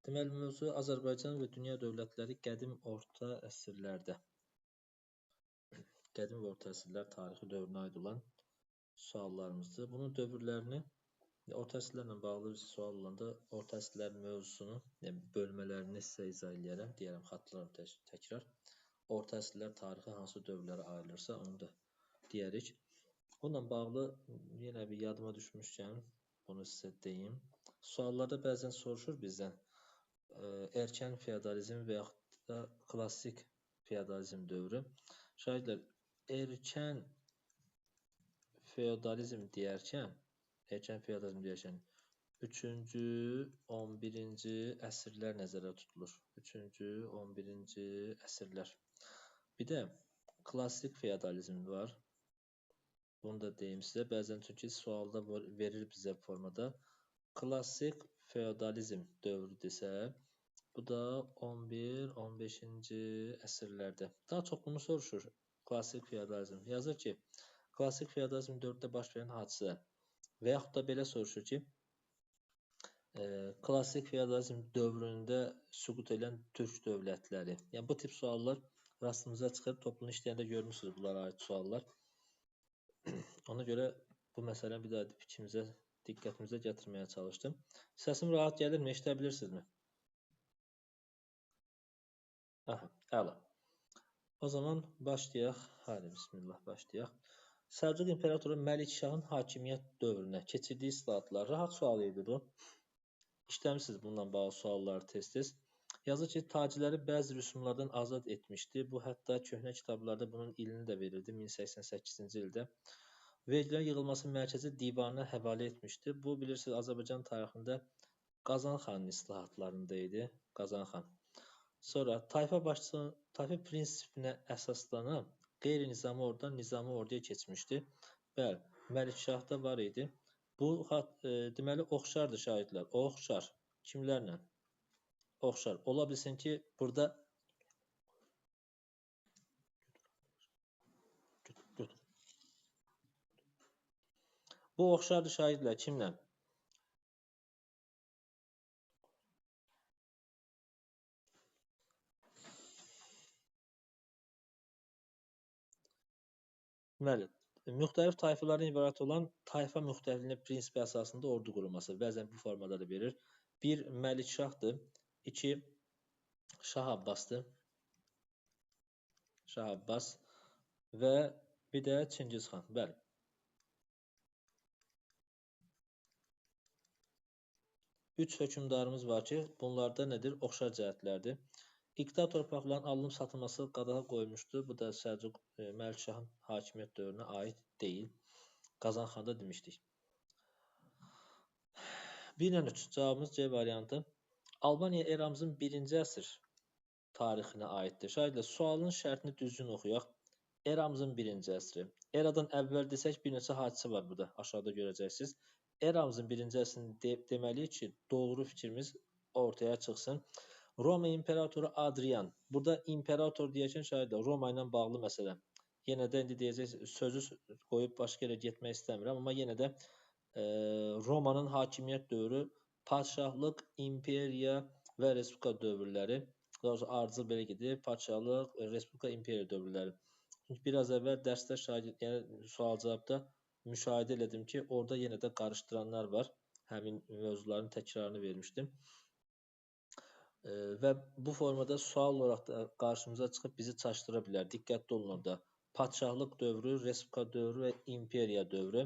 Deməli, mövzu Azərbaycan və dünya dövlətləri qədim orta əsrlərdə. Qədim və orta əsrlər tarixi dövrünə aid olan suallarımızdır. Bunun dövrlərini, orta əsrlərlə bağlı bir sual olanda orta əsrlərin mövzusunu, bölmələrini sizə izah edərəm. Deyərəm, xatırlarım təkrar. Orta əsrlər tarixi hansı dövrlərə ayrılırsa, onu da deyərik. Bununla bağlı yenə bir yadıma düşmüşkən, bunu sizə deyim. Suallarda bəzən soruşur bizdən, erkən feodalizm və yaxud da klassik feodalizm dövrü. Şahidlər, erkən feodalizm deyərkən 3-cü, 11-ci əsrlər nəzərdə tutulur. 3-cü, 11-ci əsrlər. Bir də klassik feodalizm var. Bunu da deyim sizə. Bəzən çünki sualda verir bizə formada. Klassik feodalizm dövrüdürsə, bu da 11-15-ci əsrlərdə. Daha çox bunu soruşur. Klassik feodalizm. Yazır ki, klassik feodalizm dövründə baş verən hadisə və yaxud da belə soruşur ki, klassik feodalizm dövründə süqut edən türk dövlətləri. Yəni, bu tip suallar rastımıza çıxıb, toplunu işləyəndə görmüşsünüz bunlara aid suallar. Ona görə bu məsələni bir daha fikrimizə, diqqətimizə gətirməyə çalışdım. Səsim rahat gəlirmi? Eşidə bilirsinizmi? Aha, əla. O zaman başlayaq. Hadi, bismillah, başlayaq. Səlcuq İmperatoru Məlikşahın hakimiyyət dövrünə keçirdiyi islahatlar. Rahat sual idi bu. İşləmişsiniz bununla bağlı sualları tez-tez. Yazır ki, tacirləri bəzi rüsumlardan azad etmişdi. Bu, hətta köhnə kitablarda bunun ilini də verirdi. 1088-ci ildə. Vergilərin yığılması mərkəzi divanına həvalə etmişdi. Bu, bilirsiniz, Azərbaycan tarixində Qazan xanın islahatlarında idi. Qazan xan. Sonra tayfa prinsipinə əsaslanan qeyri-nizami ordudan nizami orduya keçmişdi. Bəli, Məlikşahda var idi. Bu, deməli, oxşardır şahidlər. Oxşar. Kimlərlə? Oxşar. Ola bilsin ki, burada bu oxşardır şahidlər. Kimlə? Deməli, müxtəlif tayfalardan ibarət olan tayfa müxtəlifliyi prinsipi əsasında ordu qurulması. Bəzən bu formada da verir. 1. Məlikşahdır. 2. Şah Abbasdır. Şah Abbas və bir də Çingiz xan. Bəli. Üç hökmdarımız var ki, bunlarda nədir? Oxşar cəhətlərdir. İqta torpaqların alınıb satılması qadağa qoymuşdu. Bu da Səlcuq Məlikşahın hakimiyyət dövrünə aid deyil. Qazan xanda demişdik. 1-3 cavabımız C variantı. Albaniya eramızın 1-ci əsr tarixinə aiddir. Şahidlər, sualın şərtini düzgün oxuyaq. Eramızın 1-ci əsri. Eradan əvvəl desək, bir neçə hadisə var burada. Aşağıda görəcəksiniz. Eramızın 1-ci əsrini deməliyik ki, doğru fikrimiz ortaya çıxsın. Roma İmperatoru Adrian. Burada imperator deyəkən şahidlər, Roma ilə bağlı məsələ. Yenə də indi deyəcəksiniz, sözü qoyub başqa yerə getmək istəmirəm, amma yenə də Romanın hakimiyyət dövrü, padşahlıq, imperiya və respublika dövrləri, doğrusu ardıcıl belə gedir, padşahlıq, respublika, imperiya dövrləri. Çünki biraz əvvəl dərsdə yəni sual-cavabda müşahidə elədim ki, orada yenə də qarışdıranlar var. Həmin mövzuların təkrarını vermişdim. Və bu formada sual olaraq da qarşımıza çıxıb bizi çaşdıra bilər. Diqqətli olun orada. Padşahlıq dövrü, respublika dövrü və imperiya dövrü.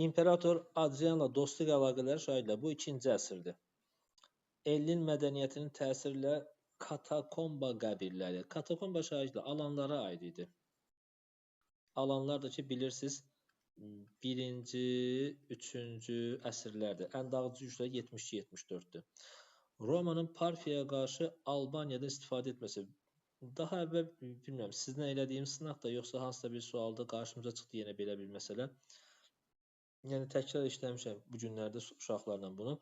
İmperator Adrianla dostluq əlaqələri şahidlər. Bu 2-ci əsrdir. Ellin mədəniyyətinin təsirlə katakomba qəbirləri. Katakomba şahidlər alanlara aid idi. Alanlar da ki, bilirsiniz, 1-ci, 3-cü əsrlərdir. Ən dağıdıcı gücləri 72-74-dür. Romanın Parfiyaya qarşı Albaniyadan istifadə etməsi. Daha əvvəl, bilmirəm, sizlə elədiyim sınaq da, yoxsa hansısa bir sualda qarşımıza çıxdı yenə belə bir məsələ. Yəni, təkrar işləmişəm bu günlərdə uşaqlarla bunu.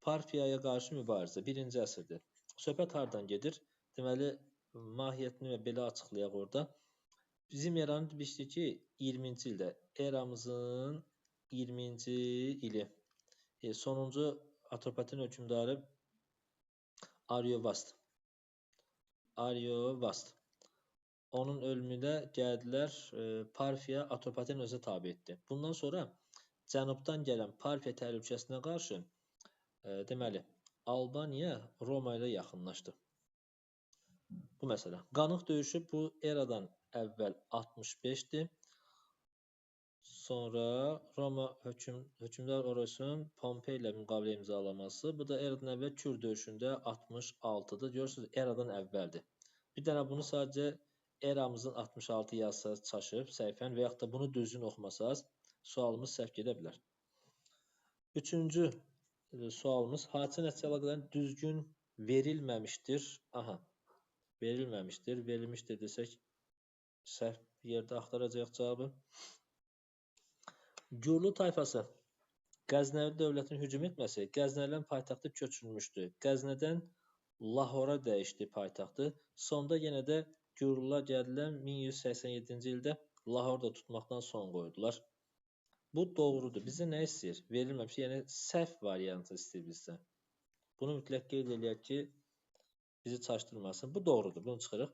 Parfiyaya qarşı mübarizə 1-ci əsrdir. Söhbət hardan gedir? Deməli, mahiyyətini belə açıqlayaq orada. Bizim eranı demişdik ki, 20-ci ildə, eramızın 1920-ci ili sonuncu Atropaten hökmdarı Ariyovast. Onun ölümündə gəldilər, Parfiya Atropateni özə tabe etdi. Bundan sonra cənubdan gələn Parfiya təhlükəsinə qarşı deməli, Albaniya Roma ilə yaxınlaşdı. Bu məsələ. Qanıq döyüşü bu eradan əvvəl 65-dir. Sonra Roma hökmdar Orosun Pompey ilə müqavilə imzalaması. Bu da eradan əvvəl Kür döyüşündə 66-dır. Görürsünüz, eradan əvvəldir. Bir dənə bunu sadəcə eramızın 66 yazsanız çaşıb səhifən və yaxud da bunu düzgün oxumasanız sualımız səhv gedə bilər. Üçüncü sualımız hadisə nəticə əlaqələrin düzgün verilməmişdir. Aha, verilməmişdir. Verilmişdir desək səhv yerdə axtaracaq cavabı. Gürlü tayfası Qəznəvi dövlətinin hücum etməsi Qəznəlilərin paytaxtı köçürülmüşdü. Qəznədən Lahora dəyişdi paytaxtı. Sonda yenə də Gürlülər gəldilər 1187-ci ildə Lahorda tutmaqdan son qoydular. Bu doğrudur. Bizə nə istəyir? Verilməmiş, yəni səhv variantı istəyir bizdən. Bunu mütləq qeyd eləyək ki, bizi çaşdırmasın. Bu doğrudur. Bunu çıxırıq.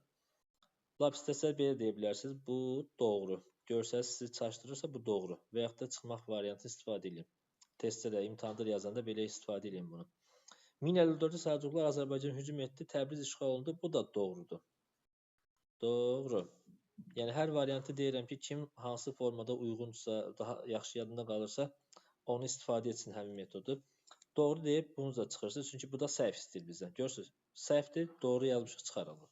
Lap istəsəz belə deyə bilərsiniz. Bu doğru. Görsəz sizi çaşdırırsa bu doğru. Və yaxud da çıxmaq variantını istifadə edin. Testdə də, imtahanda yazanda belə istifadə edin bunu. 1054-cü Səlcuqlar Azərbaycan hücum etdi, Təbriz işğal olundu. Bu da doğrudur. Doğru. Yəni hər variantı deyirəm ki, kim hansı formada uyğunsa, daha yaxşı yadında qalırsa, onu istifadə etsin həmin metodu. Doğru deyib bunu da çıxırsınız. Çünki bu da səhv istəyir bizdən. Görürsünüz, səhvdir, doğru yazmışıq, çıxaralım.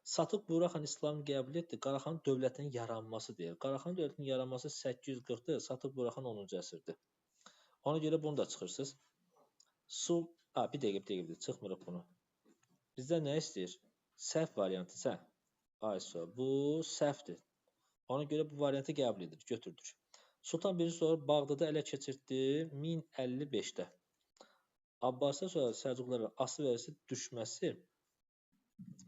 Satıq Buraxan İslamı qəbul etdi. Qaraxan dövlətinin yaranması deyir. Qaraxan dövlətinin yaranması 840-dır. Satıq Buraxan 10-cu əsrdir. Ona görə bunu da çıxırsınız. Bir dəqiqə, çıxmırıq bunu. Bizdən nə istəyir? Səhv variantı, sən. Bu səhvdir. Ona görə bu variantı qəbul edirik, götürdük. Sultan birinci sonra Bağdada ələ keçirtdi 1055-də. Abbasilər sonra Səlcuqlara asıl vəzisi düşməsi.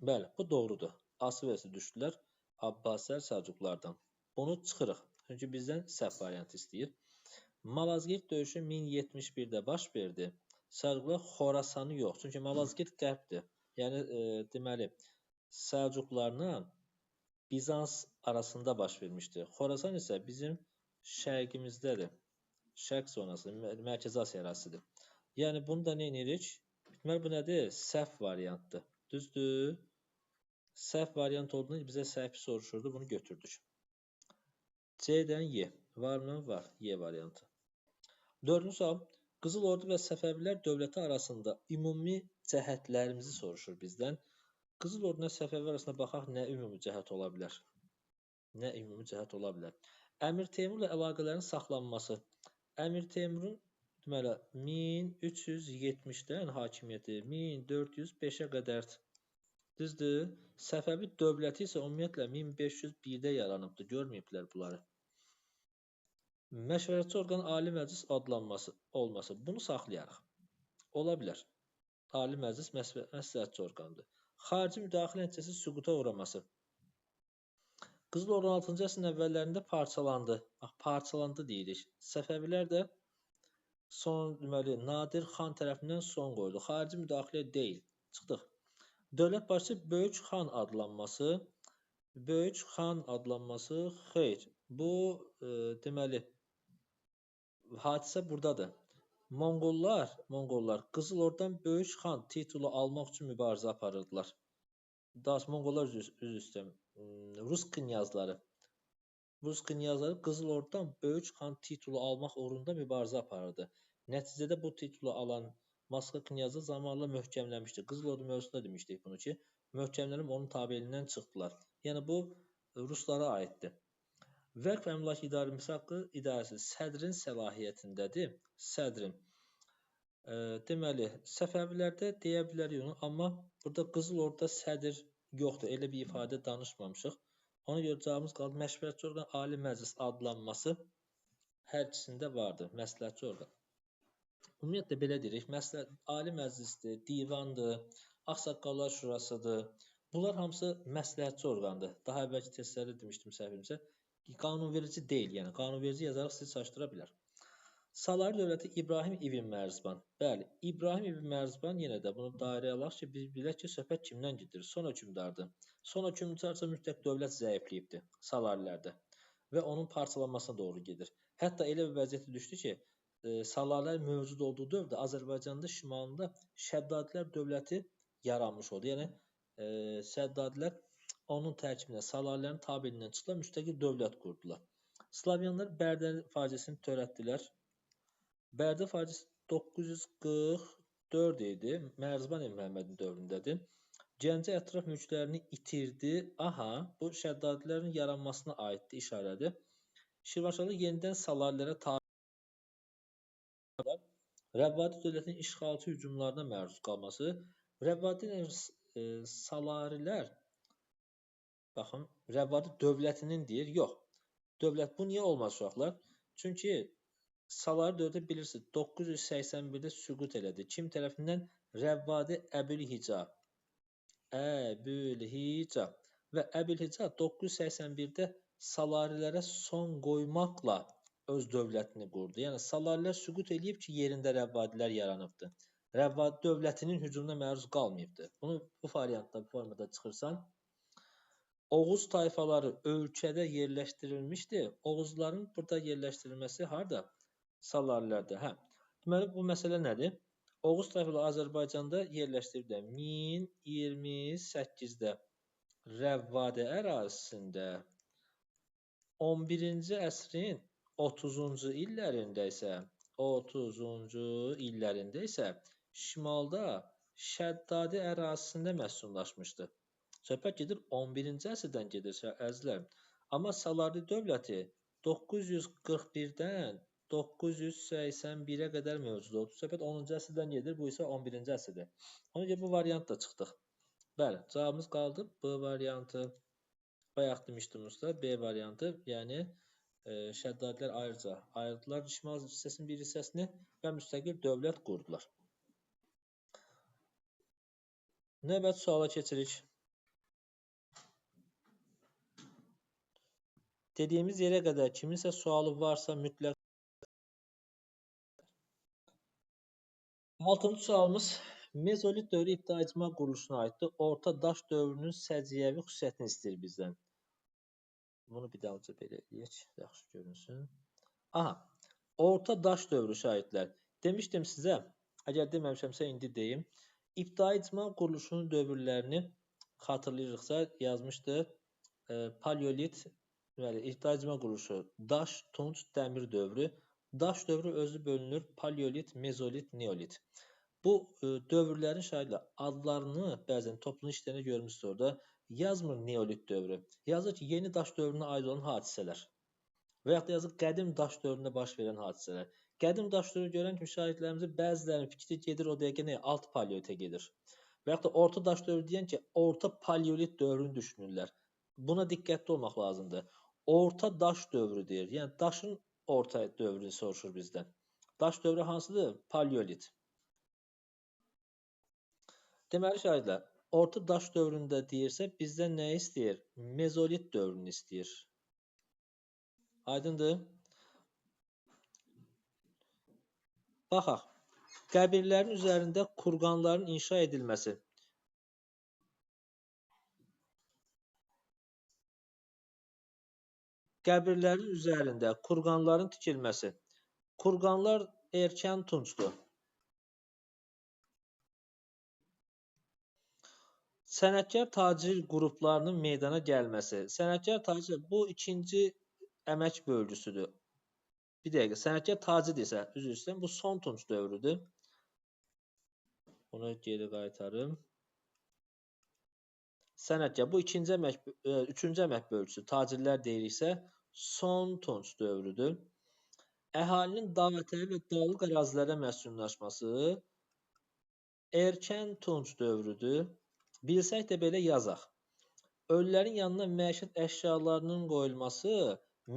Bəli, bu doğrudur. Asıl vəzisi düşdülər Abbasilər Səlcuqlardan. Bunu çıxırıq. Çünki bizdən səhv variantı istəyir. Malazgirt döyüşü 1071-də baş verdi. Səlcuqlar Xorasanı yox. Çünki Malazgirt qərbdir. Yəni, deməli, Səlcuqlarla Bizans arasında baş vermişdir. Xorasan isə bizim şərqimizdədir. Şərq zonası, Mərkəzi Asiya ərazisidir. Yəni, bunu da nə edirik? Deməli, bu nədir? Səhv variantdır. Düzdür? Səhv variant olduğunda bizə səhv soruşurdu. Bunu götürdük. C-dən Y. Varmı? Var. Y variantı. Dördüncü sual. Qızıl Ordu və Səfəvilər dövləti arasında ümumi cəhətlərimizi soruşur bizdən. Qızıl Orduna Səfəvilər arasında baxaq, nə ümumi cəhət ola bilər? Nə ümumi cəhət ola bilər? Əmir Teymurla əlaqələrin saxlanması. Əmir Teymurun deməli 1370-dən hakimiyyəti 1405-ə qədərdir. Düzdür? Səfəvi dövləti isə ümumiyyətlə 1501-də yaranıbdır. Görməyiblər bunları. Məşvərətçi orqan Ali Məclis adlanması olması. Bunu saxlayarıq. Ola bilər. Ali Məclis məsləhətçi orqandır. Xarici müdaxilə nəticəsi süquta uğraması. Qızıl Ordu 16-cı əsrin əvvəllərində parçalandı. Parçalandı deyirik. Səfəvilər də deməli, Nadir xan tərəfindən son qoydu. Xarici müdaxilə deyil. Çıxdıq. Dövlət başçı Böyük xan adlanması. Böyük xan adlanması xeyr. Bu, deməli, hadisə buradadır. Monqollar Qızıl Ordudan Böyük xan titulu almaq üçün mübarizə aparırdılar. Daha Monqollar üzr istəyirəm. Rus knyazları Qızıl Ordudan Böyük xan titulu almaq uğrunda mübarizə aparırdı. Nəticədə bu titulu alan Moskva knyazı zamanla möhkəmlənmişdi. Qızıl Ordu mövzusunda demişdik bunu ki, möhkəmlənib onun tabeliyindən çıxdılar. Yəni bu Ruslara aiddir. Vəqf əmlak idarəsi haqqı idarəsi sədrin səlahiyyətindədir. Sədrin. Deməli, Səfəvilərdə deyə bilərik onu, amma burada Qızıl Orduda sədr yoxdur. Elə bir ifadə danışmamışıq. Ona görə cavabımız qaldı. Məşvərətçi orqan Ali Məclis adlanması hər ikisində vardır. Məsləhətçi orqan. Ümumiyyətlə belə deyirik. Ali Məclisdir, divandır, Ağsaqqallar Şurasıdır. Bunlar hamısı məsləhətçi orqandır. Daha əvvəlki testlərdə demişdim səhvimizə. Qanunverici deyil, yəni qanunverici yazaraq sizi çaşdıra bilər. Salari dövləti İbrahim İbn Mərzban. Bəli, İbrahim İbn Mərzban yenə də bunu dairəyə alaq ki, biz bilək ki, söhbət kimdən gedir? Son hökmdardır. Son hökmdarsa mütləq dövlət zəifləyibdir salarilərdə və onun parçalanmasına doğru gedir. Hətta elə bir vəziyyətə düşdü ki, salarilər mövcud olduğu dövrdə Azərbaycanda şimalında Şəddadilər dövləti yaranmış oldu. Yəni Şəddadilər onun tərkibinə salarilərin tabeliyindən çıxdılar, müstəqil dövlət qurdular. Slavyanlar Bərdə faciəsini törətdilər. Bərdə faciəsi 944 idi. Mərzban Məhəmmədin dövründədir. Gəncə ətraf mülklərini itirdi. Aha, bu Şəddadilərin yaranmasına aiddir, işarədir. Şirvanşahlar yenidən salarilərə tabi Rəvvadi dövlətinin işğalçı hücumlarına məruz qalması. Rəvvadi salarilər, baxın, Rəvvadi dövlətinin deyir, yox. Dövlət, bu niyə olmaz uşaqlar? Çünki Salari dövləti bilirsiniz, 981-də süqut elədi. Kim tərəfindən? Rəvvadi Əbülhica. Əbülhica. Və Əbülhica 981-də salarilərə son qoymaqla öz dövlətini qurdu. Yəni, salarilər süqut eləyib ki, yerində rəvvadilər yaranıbdır. Rəvvadi dövlətinin hücumuna məruz qalmayıbdır. Bunu bu variantda, bu formada çıxırsan. Oğuz tayfaları ölkədə yerləşdirilmişdir. Oğuzların burada yerləşdirilməsi harada? Salarilərdə. Hə. Deməli, bu məsələ nədir? Oğuz tayfaları Azərbaycanda yerləşdirildi. 1028-də Rəvvadi ərazisində 11-ci əsrin 30-cu illərində isə şimalda Şəddadi ərazisində məskunlaşmışdı. Söhbət gedir 11-ci əsrdən gedir əzizlərim. Amma Salari dövləti 941-dən 981-ə qədər mövcud oldu. Söhbət 10-cu əsrdən gedir, bu isə 11-ci əsrdir. Ona görə bu variantla çıxdıq. Bəli, cavabımız qaldı B variantı. Bayaq demişdim usta, B variantı, yəni Şəddadilər ayrıca ayırdılar şimal hissəsinin bir hissəsini və müstəqil dövlət qurdular. Növbəti suala keçirik. Dediyimiz yerə qədər kiminsə sualı varsa mütləq. 6-cı sualımız mezolit dövrü ibtidai icma quruluşuna aiddir. Orta daş dövrünün səciyyəvi xüsusiyyətini istəyir bizdən. Bunu bir daha belə eləyək, yaxşı görünsün. Aha, orta daş dövrü şahidlər. Demişdim sizə, əgər deməmişəmsə indi deyim. İbtidai icma quruluşunun dövrlərini xatırlayırıqsa yazmışdı. Paleolit, ibtidai icma quruluşu, daş, tunç, dəmir dövrü. Daş dövrü özü bölünür paleolit, mezolit, neolit. Bu dövrlərin şahidlər adlarını bəzən toplum işlərində görmüşsünüz orada. Yazmır neolit dövrü. Yazır ki, yeni daş dövrünə aid olan hadisələr. Və yaxud da yazır qədim daş dövründə baş verən hadisələr. Qədim daş dövrü görən kimi şahidlərimizin bəzilərinin fikri gedir o dəqiqə nə? Alt paleolitə gedir. Və yaxud da orta daş dövrü deyən ki, orta paleolit dövrünü düşünürlər. Buna diqqətli olmaq lazımdır. Orta daş dövrü deyir. Yəni daşın orta dövrünü soruşur bizdən. Daş dövrü hansıdır? Paleolit. Deməli şahidlər, orta daş dövründə deyirsə bizdən nə istəyir? Mezolit dövrünü istəyir. Aydındır? Baxaq, qəbirlərin üzərində kurqanların inşa edilməsi. Qəbirlərin üzərində kurqanların tikilməsi. Kurqanlar erkən tuncdur. Sənətkar tacir qruplarının meydana gəlməsi. Sənətkar tacir bu ikinci əmək bölgüsüdür. Bir dəqiqə, sənətkar tacir desə, üzr istəyirəm, bu son tunc dövrüdür. Onu geri qaytarım. Sənətkar bu üçüncü əmək bölgüsü, tacirlər deyiriksə, son tunc dövrüdür. Əhalinin dağətəyi və dağlıq ərazilərə məskunlaşması erkən tunc dövrüdür. Bilsək də belə yazaq. Ölülərin yanına məişət əşyalarının qoyulması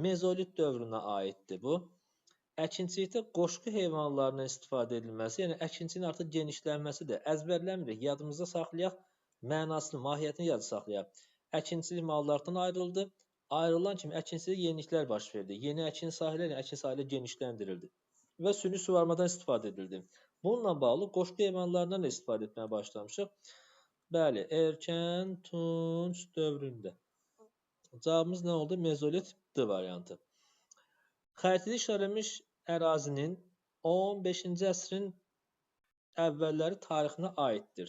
mezolit dövrünə aiddir bu. Əkinçilikdə qoşqu heyvanlarından istifadə edilməsi, yəni əkinçinin artıq genişlənməsidir. Əzbərləmirik, yadımızda saxlayaq, mənasını, mahiyyətini yadda saxlayaq. Əkinçilik mallardan ayrıldı. Ayrılan kimi əkinçilikdə yeniliklər baş verdi. Yeni əkin sahələri genişləndirildi. və süni suvarmadan istifadə edildi. Bununla bağlı qoşqu emallarından da istifadə etməyə başlamışıq. Bəli, erkən tunç dövründə. Cavabımız nə oldu? Mezolit D variantı. Xəritədə işarələnmiş ərazinin 15-ci əsrin əvvəlləri tarixinə aiddir.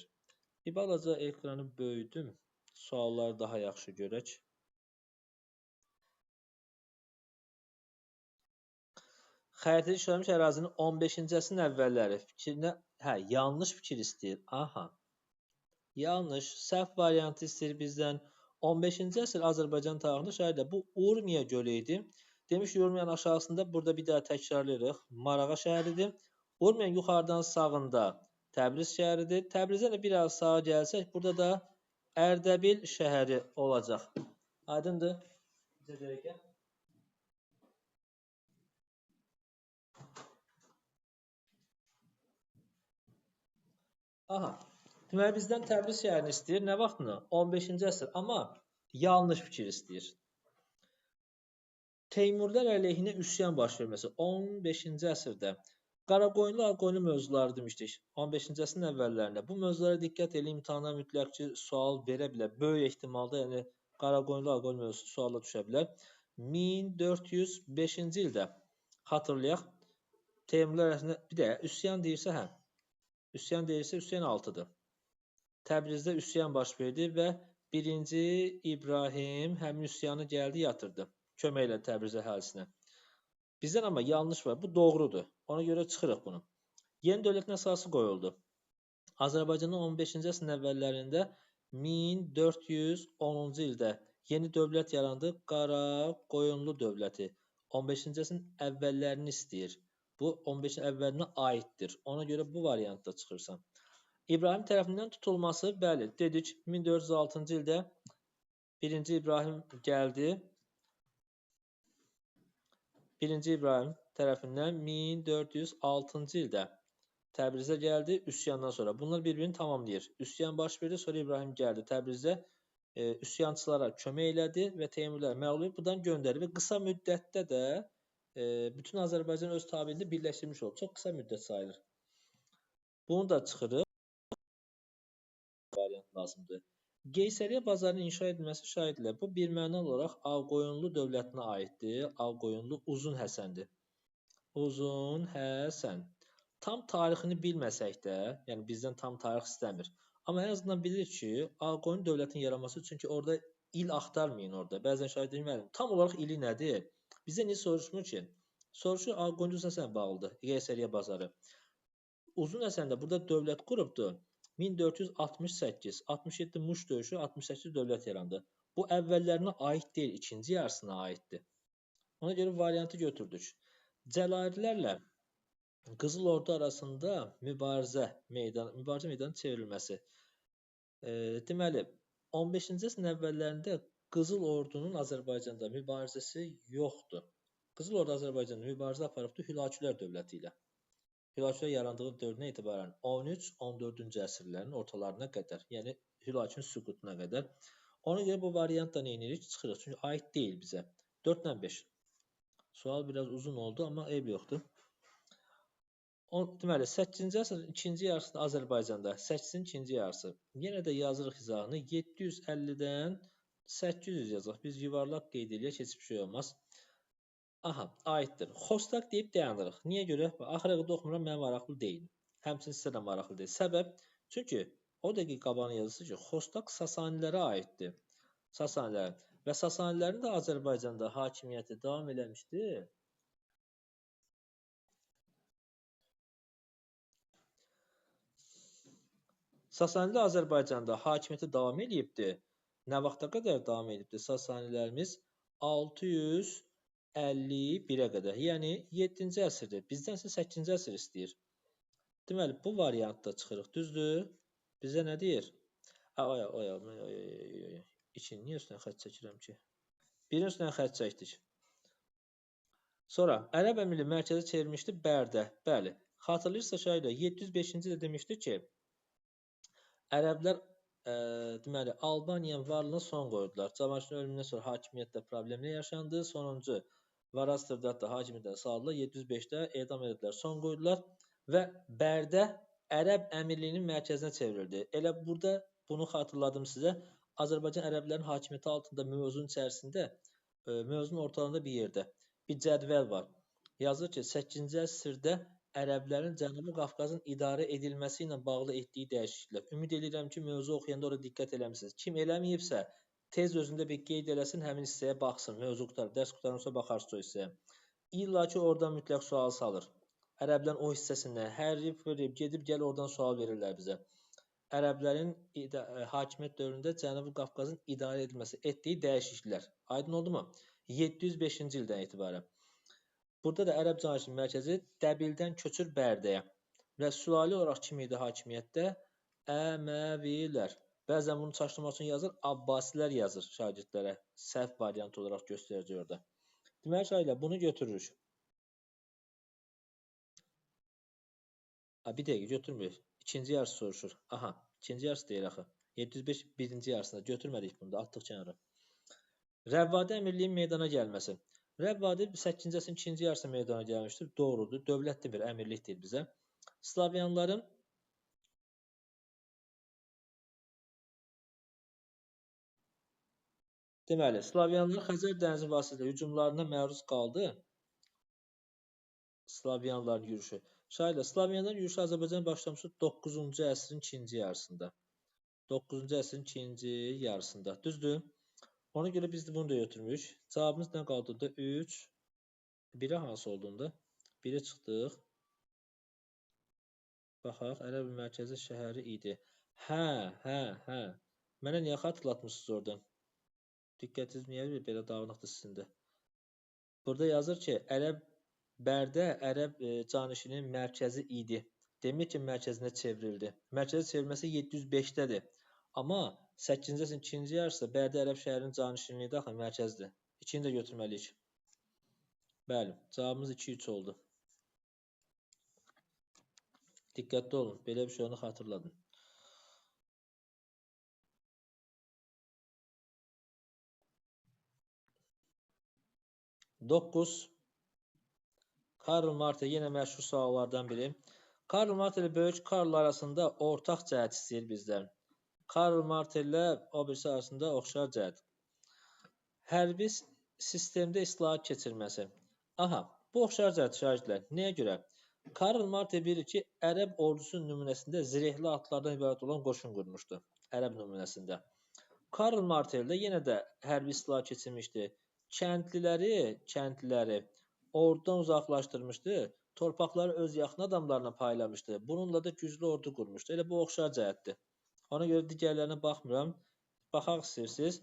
Bir balaca ekranı böyüdüm. Sualları daha yaxşı görək. Xəritədə işarələnmiş ərazinin 15-ci əsrin əvvəlləri fikrinə, yanlış fikir istəyir. Aha. Yanlış, səhv variantı istəyir bizdən. 15-ci əsr Azərbaycan tarixində şəhərdə bu Urmiya gölü idi. Demiş Urmiyanın aşağısında burada bir daha təkrarlayırıq. Marağa şəhəridir. Urmiyanın yuxarıdan sağında Təbriz şəhəridir. Təbrizdən də biraz sağa gəlsək, burada da Ərdəbil şəhəri olacaq. Aydındır? Bizə görək ki. Aha. Deməli bizdən Təbriz şəhərini istəyir. Nə vaxtını? 15-ci əsr. Amma yanlış fikir istəyir. Teymurlar əleyhinə üsyan baş verməsi 15-ci əsrdə. Qaraqoyunlu, Ağqoyunlu mövzuları demişdik. 15-ci əsrin əvvəllərində. Bu mövzulara diqqət edin, imtahana mütləq ki, sual verə bilər. Böyük ehtimalda, yəni Qaraqoyunlu, Ağqoyunlu mövzusu suala düşə bilər. 1405-ci ildə xatırlayaq. Teymurlar əleyhinə bir də üsyan deyirsə, üsyan deyirsə, üsyan 6-dır. Təbrizdə üsyan baş verdi və 1-ci İbrahim həmin üsyanı gəldi, yatırdı. Köməklə Təbriz əhalisinə. Bizdən amma yanlış var. Bu doğrudur. Ona görə çıxırıq bunu. Yeni dövlətin əsası qoyuldu. Azərbaycanın 15-ci əsrin əvvəllərində 1410-cu ildə yeni dövlət yarandı. Qaraqoyunlu dövləti. 15-ci əsrin əvvəllərini istəyir. Bu 15-ci əvvəlinə aiddir. Ona görə bu variantda çıxırsan. İbrahim tərəfindən tutulması, bəli, dedik 1406-cı ildə 1-ci İbrahim gəldi. 1-ci İbrahim tərəfindən 1406-cı ildə Təbrizə gəldi, üsyandan sonra. Bunlar bir-birini tamamlayır. Üsyan baş verdi, sonra İbrahim gəldi. Təbrizdə üsyançılara kömək elədi və Teymurlar məğlub edib, buradan göndərdi və qısa müddətdə də bütün Azərbaycan öz tabeliyində birləşdirmiş oldu. Çox qısa müddət sayılır. Bunu da çıxırıq. Variant lazımdır. Qeysəriyyə bazarının inşa edilməsi şahidlər. Bu birmənalı olaraq Ağqoyunlu dövlətinə aiddir. Ağqoyunlu Uzun Həsəndir. Uzun Həsən. Tam tarixini bilməsək də, yəni bizdən tam tarix istəmir. Amma ən azından bilirik ki, Ağqoyunlu dövlətin yaranması, çünki orada il axtarmayın orada. Bəzən şahid bilmədim. Tam olaraq ili nədir? Bizə niyə soruşmur ki? Soruşur Ağqoyunlu Uzun Həsən bağlıdır. Qeysəriyyə bazarı. Uzun Həsən də burada dövlət qurubdur. 1468, 67 Muş döyüşü, 68 dövlət yarandı. Bu əvvəllərinə aid deyil, ikinci yarısına aiddir. Ona görə variantı götürdük. Cəlalirlərlə Qızıl Ordu arasında mübarizə meydanı çevrilməsi. Deməli, 15-ci əsrin əvvəllərində Qızıl Ordunun Azərbaycanda mübarizəsi yoxdur. Qızıl Ordu Azərbaycanda mübarizə aparıbdır Hülakülər dövləti ilə. Hülakülər yarandığı dövrdən etibarən 13-14-cü əsrlərin ortalarına qədər, yəni Hülakünün süqutuna qədər. Ona görə bu variantda nə edirik? Çıxırıq. Çünki aid deyil bizə. 4-lə 5. Sual biraz uzun oldu, amma eyb yoxdur. Deməli, 8-ci əsrin ikinci yarısında Azərbaycanda, 8-in ikinci yarısı. Yenə də yazırıq izahını. 750-dən 800 yazaq. Biz yuvarlaq qeyd edək, heç bir şey olmaz. Aha, aiddir. Xostak deyib dayanırıq. Niyə görə? Axıra qədər oxumuram, mənə maraqlı deyil. Həmçinin sizə də maraqlı deyil. Səbəb, çünki o dəqiq qabağına yazısı ki, Xostak Sasanilərə aiddir. Sasanilər. Və Sasanilərin də Azərbaycanda hakimiyyəti davam eləmişdi. Sasanilər Azərbaycanda hakimiyyəti davam eləyibdi. Nə vaxta qədər davam edibdi? Sasanilərimiz 651-ə qədər. Yəni 7-ci əsrdir. Bizdən isə 8-ci əsr istəyir. Deməli, bu variantda çıxırıq. Düzdür? Bizə nə deyir? İçin, niyə üstünə xətt çəkirəm ki? Birin üstünə xətt çəkdik. Sonra, Ərəb əmiri mərkəzə çevirmişdi Bərdə. Bəli. Xatırlayırsa şahidlər, 705-ci ildə demişdi ki, ərəblər deməli, Albaniyanın varlığına son qoydular. Cavanşirin ölümündən sonra hakimiyyətdə problemlər yaşandı. Sonuncu Varazdır da hakimiyyətdən saldılar. 705-də edam edildilər. Son qoydular və Bərdə Ərəb əmirliyinin mərkəzinə çevrildi. Elə burada bunu xatırladım sizə. Azərbaycan ərəblərin hakimiyyəti altında mövzunun içərisində, mövzunun ortalarında bir yerdə bir cədvəl var. Yazır ki, 8-ci əsrdə ərəblərin Cənubi Qafqazın idarə edilməsi ilə bağlı etdiyi dəyişikliklər. Ümid edirəm ki, mövzu oxuyanda orada diqqət eləmisiniz. Kim eləməyibsə, tez özündə bir qeyd eləsin, həmin hissəyə baxsın. Mövzu qutar, dərs qutarınsa baxarsınız o hissəyə. İlla ki, oradan mütləq sual salır. Ərəblərin o hissəsindən hərrif, gedib gəl oradan sual verirlər bizə. Ərəblərin hakimiyyət dövründə Cənubi Qafqazın idarə edilməsi etdiyi dəyişikliklər. Aydın oldu mu? 705-ci ildən etibarən. Burada da ərəb canişin mərkəzi Dəbildən köçür Bərdəyə. Və suali olaraq kim idi hakimiyyətdə? Əməvilər. Bəzən bunu çaşdırmaq üçün yazır, Abbasilər yazır şagirdlərə. Səhv variantı olaraq göstərəcək orada. Deməli, şagirdlər, bunu götürürük. Bir dəqiqə götürmürük. İkinci yarısı soruşur. Aha, ikinci yarısı deyir axı. 705 birinci yarısında götürmədik bunu da, atdıq kənara. Rəvvadi əmirliyin meydana gəlməsi. Rəvvadi 8-ci əsrin ikinci yarısında meydana gəlmişdir. Doğrudur. Dövlətli bir əmirlik deyil bizə. Slavyanların deməli, Slavyanlar Xəzər dənizi vasitəsilə hücumlarına məruz qaldı. Slavyanların yürüşü. Şahidə, Slavyanların yürüşü Azərbaycan başlamışdır 9-cu əsrin ikinci yarısında. 9-cu əsrin ikinci yarısında. Düzdür? Ona görə biz də bunu da götürmüş. Cavabımız nə qaldırdı? 3. 1-ə hansı olduğunda? 1-ə çıxdıq. Baxaq, Ərəb mərkəzi şəhəri idi. Hə. Mənə niyə xatırlatmışsınız oradan? Diqqətiniz niyə belə dağınıqdır sizin də? Burada yazır ki, Bərdə ərəb canişinin mərkəzi idi. Demək ki, mərkəzinə çevrildi. Mərkəzə çevrilməsi 705-dədir. Amma 8-ci əsrin ikinci yarısında Bərdə ərəb şəhərinin canişinliyi də mərkəzdir. İkini də götürməliyik. Bəli, cavabımız 2-3 oldu. Diqqətli olun, belə bir şey onu xatırladın. Dokuz. Karl Martel yenə məşhur suallardan biri. Karl Martel ilə Böyük Karl arasında ortaq cəhət istəyir bizdən. Karl Martel ilə o birisi arasında oxşar cəhət. Hərbi sistemdə islahat keçirməsi. Aha, bu oxşar cəhət şagirdlər. Nəyə görə? Karl Martel bilir ki, ərəb ordusunun nümunəsində zirehli atlardan ibarət olan qoşun qurmuşdu. Ərəb nümunəsində. Karl Martel də yenə də hərbi islahat keçirmişdi. Kəndliləri ordudan uzaqlaşdırmışdı. Torpaqları öz yaxın adamlarına paylamışdı. Bununla da güclü ordu qurmuşdu. Elə bu oxşar cəhətdir. Ona görə digərlərinə baxmıram. Baxaq istəyirsiniz.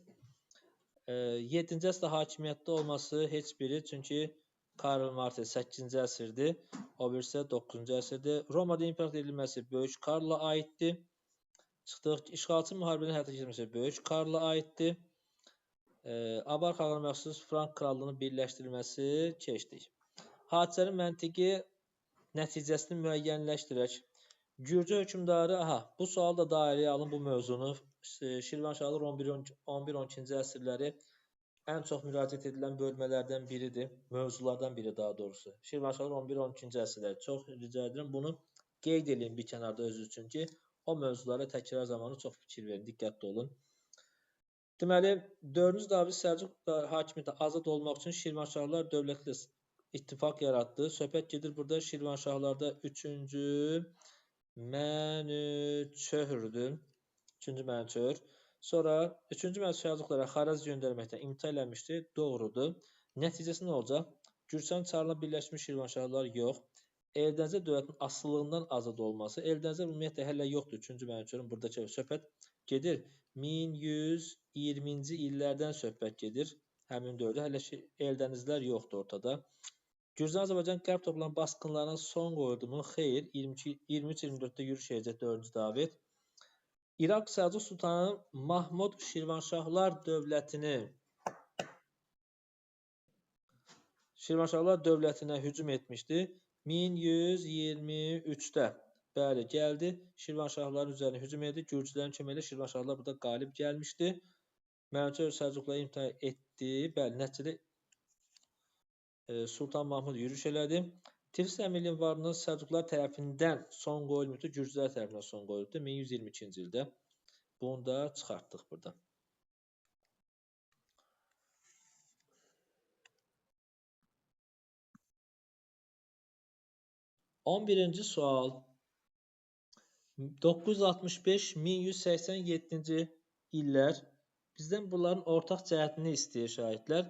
7-ci əsrdə hakimiyyətdə olması heç biri, çünki Karl Martel 8-ci əsrdir. O birisi 9-cu əsrdir. Romada imperator edilməsi Böyük Karla aiddir. Çıxdıq. İşğalçı müharibəni həyata keçirməsi Böyük Karla aiddir. Abar xalqına məxsus Frank krallığının birləşdirilməsi keçdik. Hadisənin məntiqi nəticəsini müəyyənləşdirək. Gürcü hökmdarı, bu sual da dairəyə alın bu mövzunu. Şirvanşahlar 11-12-ci əsrləri ən çox müraciət edilən bölmələrdən biridir. Mövzulardan biri daha doğrusu. Şirvanşahlar 11-12-ci əsrləri. Çox rica edirəm bunu qeyd edin bir kənarda özünüz üçün ki, o mövzulara təkrar zamanı çox fikir verin, diqqətli olun. Deməli, 4-cü David Səlcuq hakimiyyətə azad olmaq üçün Şirvanşahlar dövlətli ittifaq yaratdı. Söhbət gedir burada Şirvanşahlarda 3-cü Mənüçöhrdür. 3-cü Mənüçöhr. Sonra 3-cü Mənüçöhr Səlcuqlara xarac göndərməkdən imtina eləmişdi. Doğrudur. Nəticəsi nə olacaq? Gürcüstan çarına birləşmiş Şirvanşahlar yox. Eldənizə dövlətinin asılılığından azad olması. Eldənizə ümumiyyətlə hələ yoxdur. 3-cü Mənüçöhrün buradakı söhbət gedir. 1120-ci illərdən söhbət gedir. Həmin dövrdə hələ Eldənizlər yoxdur ortada. Gürcüstan Azərbaycan qərb toplanan basqınlarına son qoyuldu mu? Xeyr, 23-24-də yürüş edəcək 4-cü David. İraq Səlcuq Sultanı Mahmud Şirvanşahlar dövlətinə hücum etmişdi. 1123-də. Bəli, gəldi. Şirvanşahların üzərinə hücum edildi. Gürcülərin köməyi ilə Şirvanşahlar burada qalib gəlmişdi. Mənüçöhr Səlcuqları imtina etdi. Bəli, nəticədə Sultan Mahmud yürüş elədi. Tiflis əmirliyin varlığına Səlcuqlar tərəfindən son qoyulmuşdu, Gürcülər tərəfindən son qoyulmuşdu 1122-ci ildə. Bunu da çıxartdıq burada. 11-ci sual. 965-1187-ci illər bizdən bunların ortaq cəhətini istəyir şahidlər.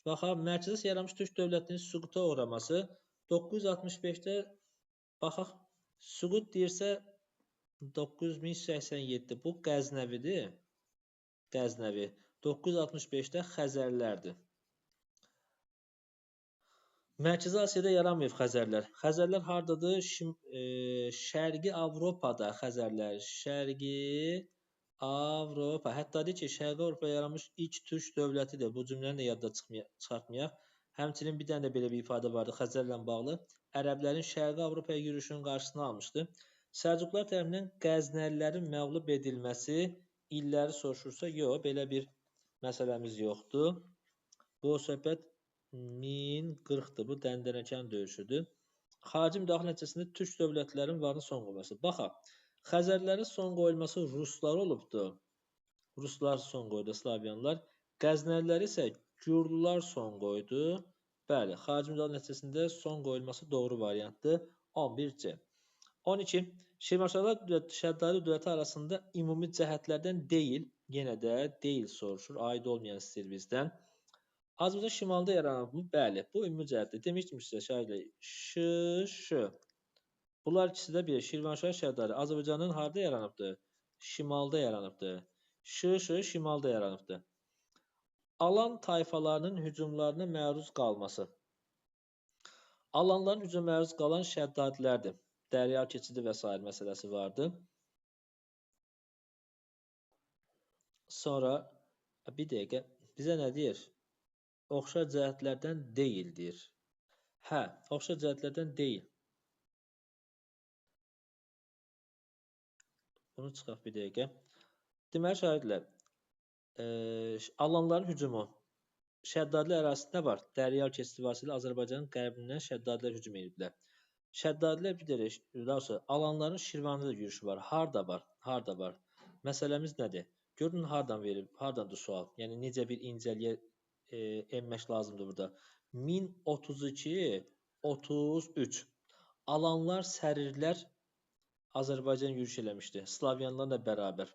Baxaq, mərkəzi yaranmış Türk dövlətinin süquta uğraması 965-də baxaq, süqut deyirsə 9187 bu Qəznəvidir. Qəznəvi. 965-də Xəzərlərdir. Mərkəzi Asiyada yaranmayıb Xəzərlər. Xəzərlər hardadır? Şərqi Avropada Xəzərlər. Şərqi Avropa. Hətta deyir ki, Şərqi Avropada yaranmış ilk Türk dövlətidir. Bu cümləni də yadda çıxartmayaq. Həmçinin bir dənə də belə bir ifadə vardı Xəzərlə bağlı. Ərəblərin Şərqi Avropaya yürüşünün qarşısını almışdı. Səlcuqlar tərəfindən Qəznəlilərin məğlub edilməsi illəri soruşursa, yox, belə bir məsələmiz yoxdur. Bu söhbət 1040-dır. Bu Dəndənəkən döyüşüdür. Xarici müdaxilə nəticəsində Türk dövlətlərinin varlığına son qoyulması. Baxaq, Xəzərlərin son qoyulması Ruslar olubdur. Ruslar son qoydu, Slavyanlar. Qəznəliləri isə Gürcülər son qoydu. Bəli, xarici müdaxilə nəticəsində son qoyulması doğru variantdır. 11C. 12. Şirvanşahlar Şəddadi dövləti arasında ümumi cəhətlərdən deyil, yenə də deyil soruşur, aid olmayan istəyir bizdən. Azərbaycan şimalda yaranıb mı? Bəli, bu ümumi cəhətdir. Demişdim sizə şahidlər. Ş. Bunlar ikisi də bir. Şirvanşah Şəddadi Azərbaycanın harda yaranıbdır? Şimalda yaranıbdır. Ş şimalda yaranıbdır. Alan tayfalarının hücumlarına məruz qalması. Alanların hücuma məruz qalan Şəddadilərdir. Dərya keçidi və s. məsələsi vardı. Sonra bir dəqiqə bizə nə deyir? Oxşar cəhətlərdən deyildir. Hə, oxşar cəhətlərdən deyil. Bunu çıxaq bir dəqiqə. Deməli, şahidlər, alanların hücumu Şəddadilər ərazisində var. Dəryal keçidi vasitəsilə Azərbaycanın qərbindən Şəddadilər hücum ediblər. Şəddadilər bir dəqiqə, daha sonra alanların Şirvanda da yürüşü var. Harda var? Harda var? Məsələmiz nədir? Görün, hardan verib? Hardandır sual? Yəni, necə bir incəliyə enmək lazımdır burada. 1032-33 alanlar, sərirlər Azərbaycan yürüş eləmişdi. Slavyanlarla bərabər.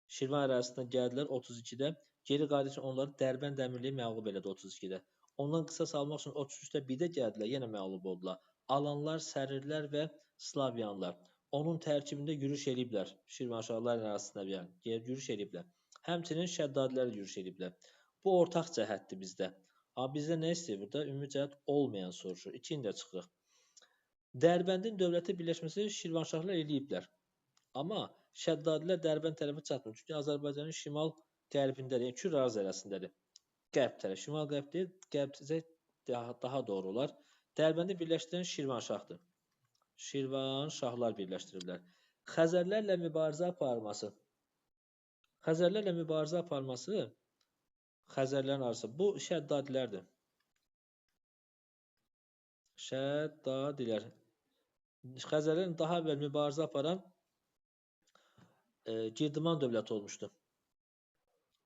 Şirvan ərazisindən gəldilər 32-də. Geri qayıdıb onları Dərbənd əmirliyi məğlub elədi 32-də. Ondan qisas almaq üçün 33-də bir də gəldilər, yenə məğlub oldular. Alanlar, sərirlər və Slavyanlar. Onun tərkibində yürüş eləyiblər. Şirvanşahlar ərazisində yürüş eləyiblər. Həmçinin Şəddadilər yürüş eləyiblər. Bu ortaq cəhətdir bizdə. Amma bizdə nə istəyir burada? Ümumi cəhət olmayan soruşur. 2-ni də çıxırıq. Dərbəndin dövləti birləşməsi Şirvanşahlar eləyiblər. Amma Şəddadilər Dərbənd tərəfə çatmır. Çünki Azərbaycanın şimal qərbindədir, yəni Kür ərazisindədir. Qərb tərəf, şimal qərb deyil, qərb daha doğru olar. Dərbəndi birləşdirən Şirvanşahdır. Şirvanşahlar birləşdiriblər. Xəzərlərlə mübarizə aparması. Xəzərlərlə mübarizə aparması Xəzərlərin arası. Bu Şəddadilərdir. Şəddadilər. Xəzərlərin daha əvvəl mübarizə aparan Girdiman dövləti olmuşdu.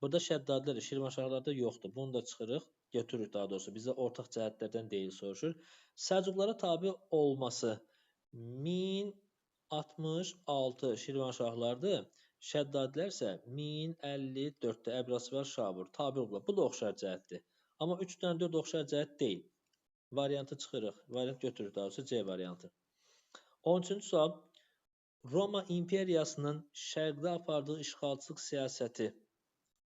Burada Şəddadilərdir, Şirvanşahlarda yoxdur. Bunu da çıxırıq, götürürük daha doğrusu. Bizə ortaq cəhətlərdən deyil soruşur. Səlcuqlara tabi olması 1066 Şirvanşahlardır. Şəddadilər isə 1054-də Əbrasvar Şabur tabi olurlar. Bu da oxşar cəhətdir. Amma 3-dən 4 oxşar cəhət deyil. Variantı çıxırıq. Variant götürürük daha doğrusu C variantı. 13-cü sual. Roma İmperiyasının şərqdə apardığı işğalçılıq siyasəti.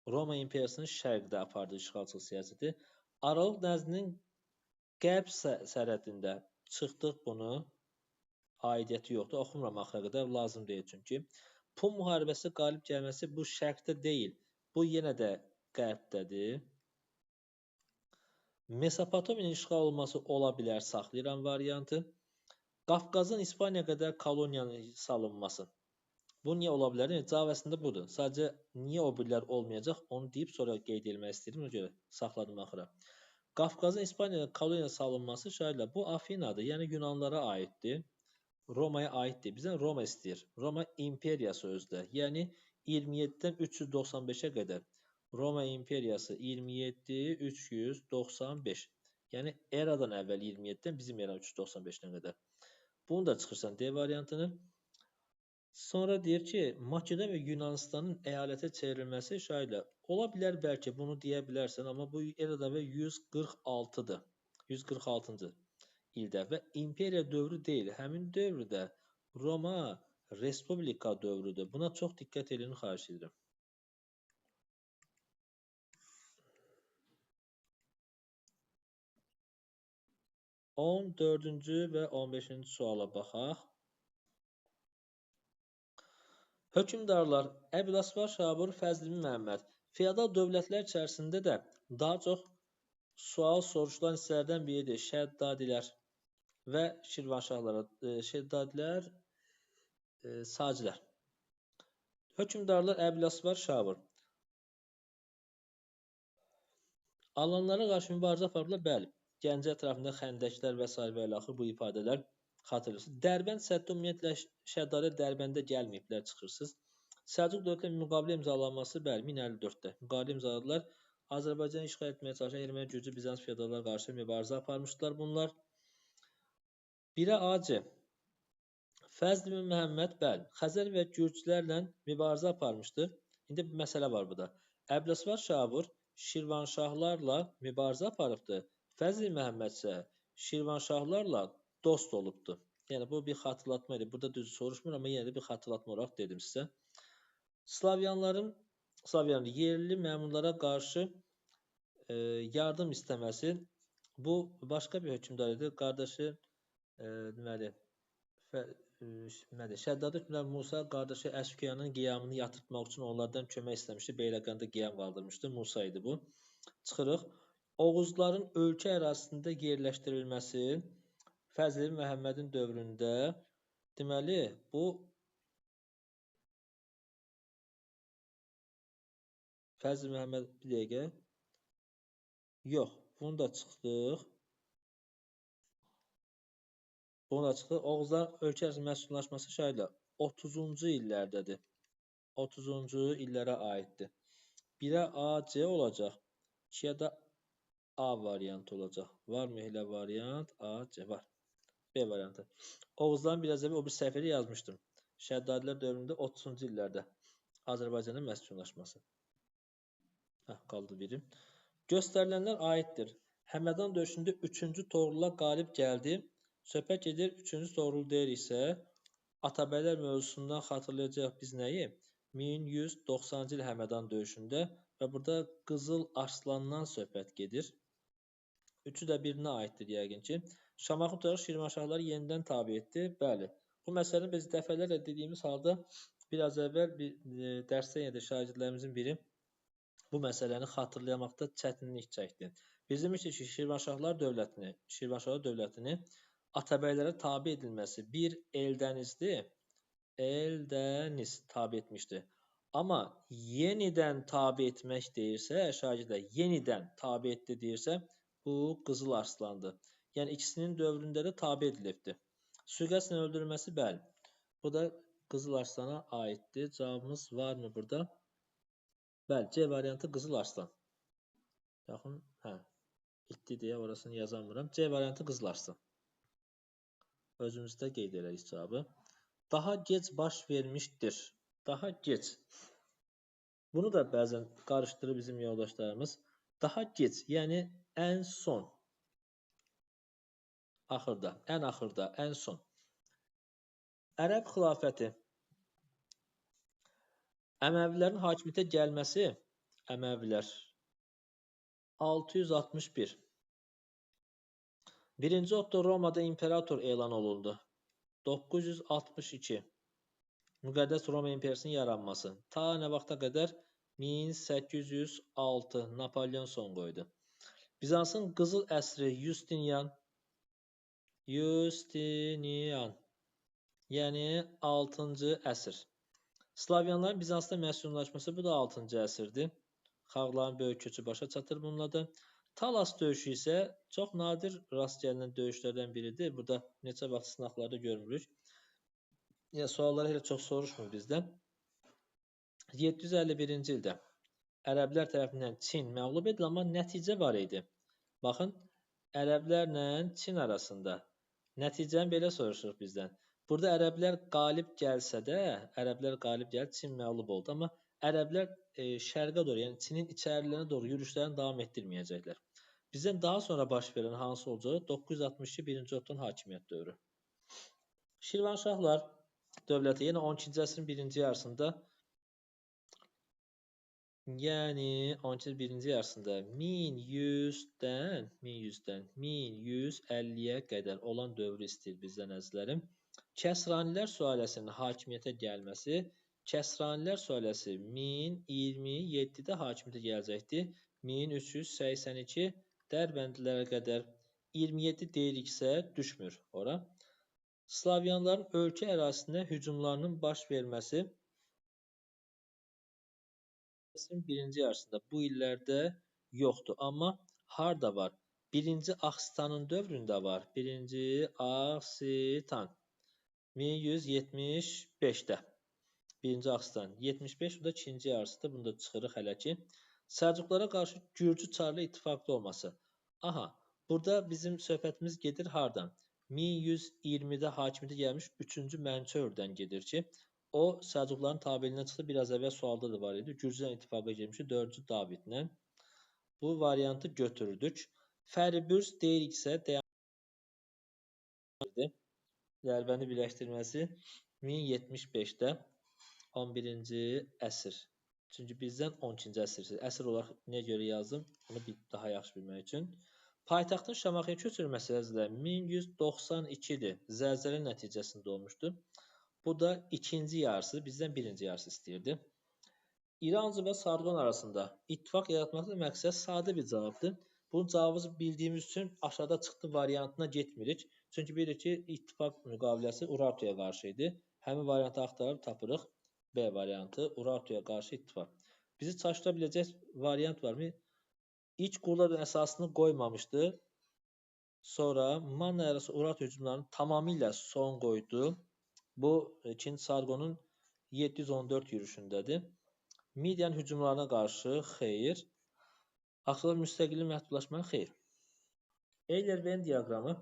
Roma İmperiyasının şərqdə apardığı işğalçılıq siyasəti. Aralıq dənizinin qərb sərhədində çıxdıq bunu. Aidiyyəti yoxdur. Oxumuram axıra qədər. Lazım deyil çünki. Pun müharibəsi qalib gəlməsi bu şərqdə deyil. Bu yenə də qərbdədir. Mesopotamiyanın işğal olması ola bilər. Saxlayıram variantı. Qafqazın İspaniya qədər koloniyanın salınması. Bu niyə ola bilər? Cavabəsində budur. Sadəcə niyə o birlər olmayacaq onu deyib sonra qeyd etmək istəyirəm. Ona görə saxladım axıra. Qafqazın İspaniyaya koloniya salınması şəhərlə bu Afinadır, yəni Yunanlara aiddir. Romaya aiddir. Bizdən Roma istəyir. Roma imperiyası özdə. Yəni 27-dən 395-ə qədər. Roma imperiyası 27-395. Yəni eradan əvvəl 27-dən bizim era 395-ə qədər. Bunu da çıxırsan D variantını. Sonra deyir ki, Makedon və Yunanistanın əyalətə çevrilməsi şəhərlə. Ola bilər bəlkə bunu deyə bilərsən, amma bu eradan əvvəl 146-dır. 146-cı ildə və imperiya dövrü deyil. Həmin dövrdə Roma Respublika dövrüdür. Buna çox diqqət edin, xahiş edirəm. 14-cü və 15-ci suala baxaq. Hökmdarlar Əbüləsvar Şabur, Fəzli Məhəmməd. Feodal dövlətlər içərisində də daha çox sual soruşulan hissələrdən biridir. Şəddadilər və Şirvanşahlara, Şəddadilər, Sacilər. Hökmdarlar Əbüləsvar Şabur. Alanlara qarşı mübarizə apardılar, bəli. Gəncə ətrafında xəndəklər və s. və ilaxır bu ifadələr xatırlayırsınız. Dərbənd səddi ümumiyyətlə Şəddadilər Dərbəndə gəlməyiblər, çıxırsınız. Səlcuq dövlətinə müqavilə imzalanması, bəli, 1054-də müqavilə imzaladılar. Azərbaycanı işğal etməyə çalışan Erməni, Gürcü, Bizans feodallara qarşı mübarizə aparmışdılar bunlar. 1-ə AC. Fəzli Məhəmməd, bəli, Xəzər və Gürcülərlə mübarizə aparmışdır. İndi bir məsələ var burada. Əbüləsvar Şabur Şirvanşahlarla mübarizə aparıbdır. Fəzli Məhəmməd isə Şirvanşahlarla dost olubdur. Yəni bu bir xatırlatma idi. Burada düz soruşmur, amma yenə də bir xatırlatma olaraq dedim sizə. Slavyanların yerli məmurlara qarşı yardım istəməsi, bu başqa bir hökmdar idi. Qardaşı deməli Şəddadı hökmdar Musa qardaşı Əşkiyanın qiyamını yatırtmaq üçün onlardan kömək istəmişdi. Beyləqanda qiyam qaldırmışdı. Musa idi bu. Çıxırıq. Oğuzların ölkə ərazisində yerləşdirilməsi Fəzli Məhəmmədin dövründə, deməli, bu Fəzli Məhəmməd bir dəqiqə. Yox, bunu da çıxdıq. Oğuzların ölkə ərazisində məskunlaşması şəhərlə 30-cu illərdədir. 30-cu illərə aiddir. 1-ə AC olacaq, 2-yə də A variantı olacaq. Varmı elə variant? AC var. B variantı. Oğuzların biraz əvvəl o bir səhifədə yazmışdım. Şəddadilər dövründə 30-cu illərdə Azərbaycanın məskunlaşması. Qaldı biri. Göstərilənlər aiddir. Həmədan döyüşündə 3-cü Toğrula qalib gəldi. Söhbət edir 3-cü Toğrul deyir isə Atabəylər mövzusundan xatırlayacaq biz nəyi? 1190-cı il Həmədan döyüşündə və burada Qızıl Arslandan söhbət gedir. Üçü də birinə aiddir yəqin ki. Şamaxı Toğrul Şirvanşahları yenidən tabi etdi. Bəli. Bu məsələni biz dəfələrlə dediyimiz halda biraz əvvəl bir dərsdə yenə də şagirdlərimizin biri bu məsələni xatırlamakta çətinlik çəkdi. Biz demişdik ki, Şirvanşahlar dövlətini Atabəylərə tabi edilməsi bir Eldənizdir. Eldəniz tabi etmişdi. Amma yenidən tabi etmək deyirsə, şagirdlər yenidən tabi etdi deyirsə, bu Qızıl Arslandır. Yəni ikisinin dövründə də tabi edilibdir. Sui-qəsdlə öldürülməsi, bəli. Bu da Qızıl Arslana aiddir. Cavabımız varmı burada? Bəli, C variantı Qızıl Arslan. Yaxın, itdi deyə orasını yazamıram. C variantı Qızıl Arslan. Özümüzdə qeyd edərik cavabı. Daha gec baş vermişdir. Daha gec. Bunu da bəzən qarışdırır bizim yoldaşlarımız. Daha gec, yəni ən son. Axırda, ən axırda, ən son. Ərəb xilafəti. Əməvilərin hakimiyyətə gəlməsi, Əməvilər 661. Birinci Otto Romada imperator elan olundu. 962. Müqəddəs Roma İmperiyasının yaranması. Ta nə vaxta qədər? 1806. Napolyon son qoydu. Bizansın qızıl əsri Justinian. Yəni 6-cı əsr. Slavyanların Bizansda məskunlaşması, bu da 6-cı əsrdir. Xalqların böyük köçü başa çatır bununla da. Talas döyüşü isə çox nadir rast gəlinən döyüşlərdən biridir. Burada neçə vaxt sınaqlarda görmürük. Yəni sualları elə çox soruşmur bizdən. 751-ci ildə ərəblər tərəfindən Çin məğlub edildi, amma nəticə var idi. Baxın, ərəblərlə Çin arasında nəticəni belə soruşuruq bizdən. Burada ərəblər qalib gəlsə də, ərəblər qalib gəldi, Çin məğlub oldu, amma ərəblər şərqə doğru, yəni Çinin içərilərinə doğru yürüşlərini davam etdirməyəcəklər. Bizdən daha sonra baş verən hansı olacaq? 962 birinci Otton hakimiyyət dövrü. Şirvanşahlar dövləti yenə 12-ci əsrin birinci yarısında, yəni 12-ci birinci yarısında 1100-dən 1150-yə qədər olan dövrü istəyir bizdən əzizlərim. Kəsranilər sülaləsinin hakimiyyətə gəlməsi, Kəsranilər sülaləsi 1027-də hakimiyyətə gələcəkdir. 1382 Dərbəndlilərə qədər 27 deyiriksə düşmür ora. Slavyanların ölkə ərazisinə hücumlarının baş verməsi birinci yarısında bu illərdə yoxdur. Amma harda var? Birinci Axsitanın dövründə var. Birinci Axsitan 1175-də. Birinci Axsitan 75, bu da ikinci yarısıdır. Bunu da çıxırıq hələ ki. Səlcuqlara qarşı Gürcü Çarlı ittifaqlı olması. Aha, burada bizim söhbətimiz gedir hardan? 1120-də hakimiyyətə gəlmiş 3-cü Mənçöhrdən gedir ki, o Səlcuqların tabeliyindən çıxdı. Biraz əvvəl sualda da var idi. Gürcüdən ittifaqa girmişdi 4-cü Davidlə. Bu variantı götürdük. Fəribürs deyiriksə, Dərbəndi birləşdirməsi 1075-də 11-ci əsr. Çünki bizdən 12-ci əsr. Əsr olaraq nəyə görə yazdım? Bunu daha yaxşı bilmək üçün. Paytaxtın Şamaxıya köçürülməsi əzizlər 1192-dir. Zəlzələ nəticəsində olmuşdur. Bu da ikinci yarısı, bizdən birinci yarısı istəyirdi. İranzu və Sargon arasında ittifaq yaratmaqda məqsəd sadə bir cavabdır. Bunun cavabını bildiyimiz üçün aşağıda çıxdı variantına getmirik. Çünki bilirik ki, ittifaq müqaviləsi Urartuya qarşı idi. Həmin variantı axtarıb tapırıq. B variantı Urartuya qarşı ittifaq. Bizi çaşdıra biləcək variant varmı? İlk Qulların əsasını qoymamışdı. Sonra Manna arası Urartu hücumlarının tamamilə son qoydu. Bu 2-ci Sargonun 714 yürüşündədir. Midian hücumlarına qarşı xeyr. Axırda müstəqillik məhdudlaşmanın xeyr. Eyler-Venn diaqramı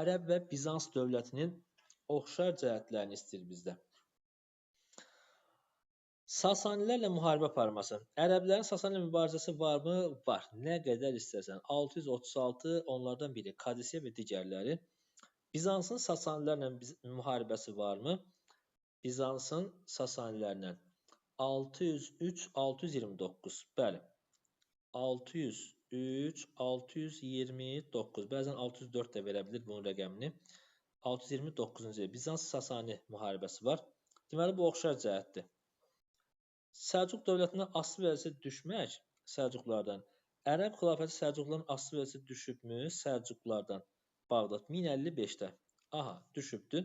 Ərəb və Bizans dövlətinin oxşar cəhətlərini istəyir bizdə. Sasanilərlə müharibə aparması. Ərəblərin Sasanilə mübarizəsi varmı? Var. Nə qədər istəsən. 636 onlardan biri. Kadisiya və digərləri. Bizansın Sasanilərlə müharibəsi varmı? Bizansın Sasanilərlə 603-629. Bəli. 603-629. Bəzən 604 də verə bilir bunun rəqəmini. 629-cu il. Bizans-Sasani müharibəsi var. Deməli, bu oxşar cəhətdir. Səlcuq dövlətinə asılı vəziyyətə düşmək Səlcuqlardan. Ərəb xilafəti Səlcuqların asılı vəziyyətə düşübmü? Səlcuqlardan. Bağdad 1055-də. Aha, düşübdür.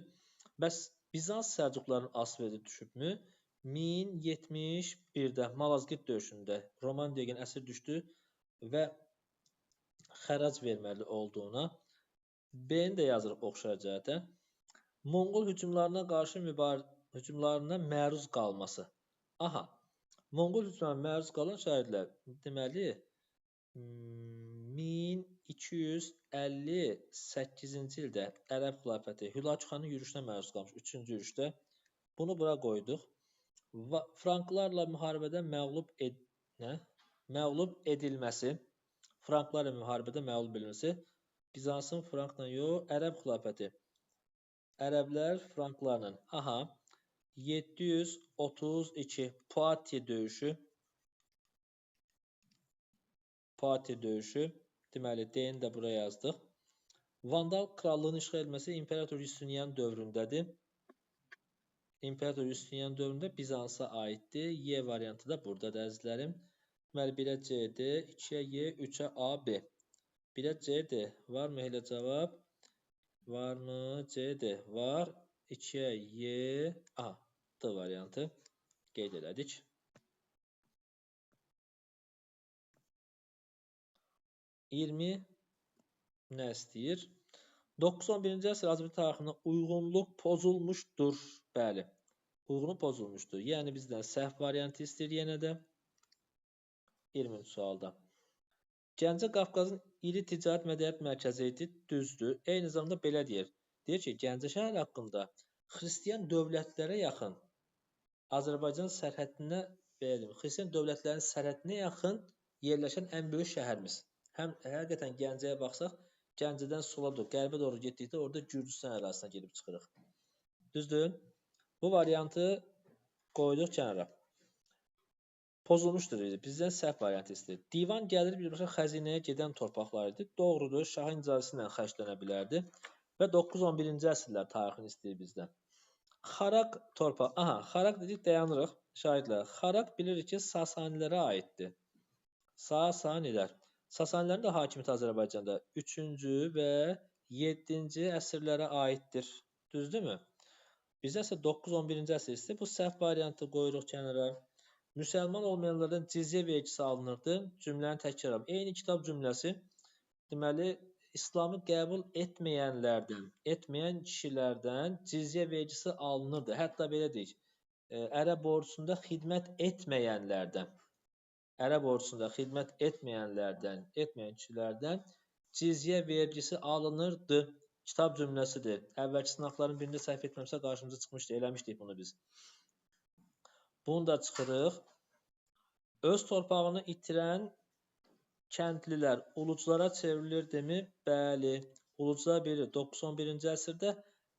Bəs Bizans Səlcuqların asılı vəziyyətə düşübmü? 1071-də Malazgirt döyüşündə Roman Degen əsir düşdü və xərac verməli olduğuna. B-ni də yazırıq oxşar cəhətə. Monqol hücumlarına qarşı hücumlarına məruz qalması. Aha, Monqol hücumlarına məruz qalan şəhidlər deməli 1258-ci ildə Ərəb xilafəti Hülaküxanın yürüşünə məruz qalmış 3-cü yürüşdə. Bunu bura qoyduq. Franklarla müharibədə məğlub edilməsi, Franklarla müharibədə məğlub edilməsi, Bizansın Frankla yox, Ərəb xilafəti. Ərəblər Franklarla. Aha, 732 Poitiers döyüşü. Poitiers döyüşü. Deməli, D-ni də buraya yazdıq. Vandal krallığını işğal etməsi İmperator Justinian dövründədir. İmperator Justinian dövründə Bizansa aiddir. Y variantı da buradadır əzizlərim. Deməli, 1-ə C-D, 2-yə Y, 3-ə A, B. 1-ə C-D. Varmı elə cavab? Varmı? C-D. Var. 2-yə Y, A. D variantı qeyd elədik. 20 nə istəyir? 9-11-ci əsr Azərbaycan tarixinə uyğunluq pozulmuşdur. Bəli, uyğunluq pozulmuşdur. Yəni bizdən səhv variantı istəyir yenə də 20-ci sualda. Gəncə Qafqazın iri ticarət mədəniyyət mərkəzi idi, düzdür. Eyni zamanda belə deyir. Deyir ki, Gəncə şəhər haqqında xristian dövlətlərə yaxın Azərbaycan sərhədinə, belə deyim, xristian dövlətlərin sərhədinə yaxın yerləşən ən böyük şəhərimiz. Həm həqiqətən Gəncəyə baxsaq, Gəncədən sola doğru, qərbə doğru getdikdə orada Gürcüstan ərazisinə gedib çıxırıq. Düzdür? Bu variantı qoyduq kənara. Pozulmuşdur. Bizdən səhv variantı istəyir. Divan gəliri birbaşa xəzinəyə gedən torpaqlar idi. Doğrudur, şahın icazəsi ilə xərclənə bilərdi. Və 9-11-ci əsrlər tarixini istəyir bizdən. Xaraq torpaq. Aha, Xaraq dedik, dayanırıq. Şahidlər. Xaraq bilirik ki, Sasanilərə aiddir. Sasanilər. Sasanilərin də hakimiyyəti Azərbaycanda 3-cü və 7-ci əsrlərə aiddir. Düzdürmü? Bizdə isə 9-11-ci əsr istəyir. Bu səhv variantı qoyuruq kənara. Müsəlman olmayanlardan cizyə vergisi alınırdı. Cümləni təkrarlayım. Eyni kitab cümləsi. Deməli, İslamı qəbul etməyənlərdən, etməyən kişilərdən cizyə vergisi alınırdı. Hətta belə deyək, ərəb ordusunda xidmət etməyənlərdən, etməyən kişilərdən cizyə vergisi alınırdı. Kitab cümləsidir. Əvvəlki sınaqların birində səhv etməmsə qarşımıza çıxmışdı. Eləmişdik bunu biz. Bunu da çıxırıq. Öz torpağını itirən kəndlilər uluculara çevrilirdimi? Bəli. Ulucular bilir. 9-11-ci əsrdə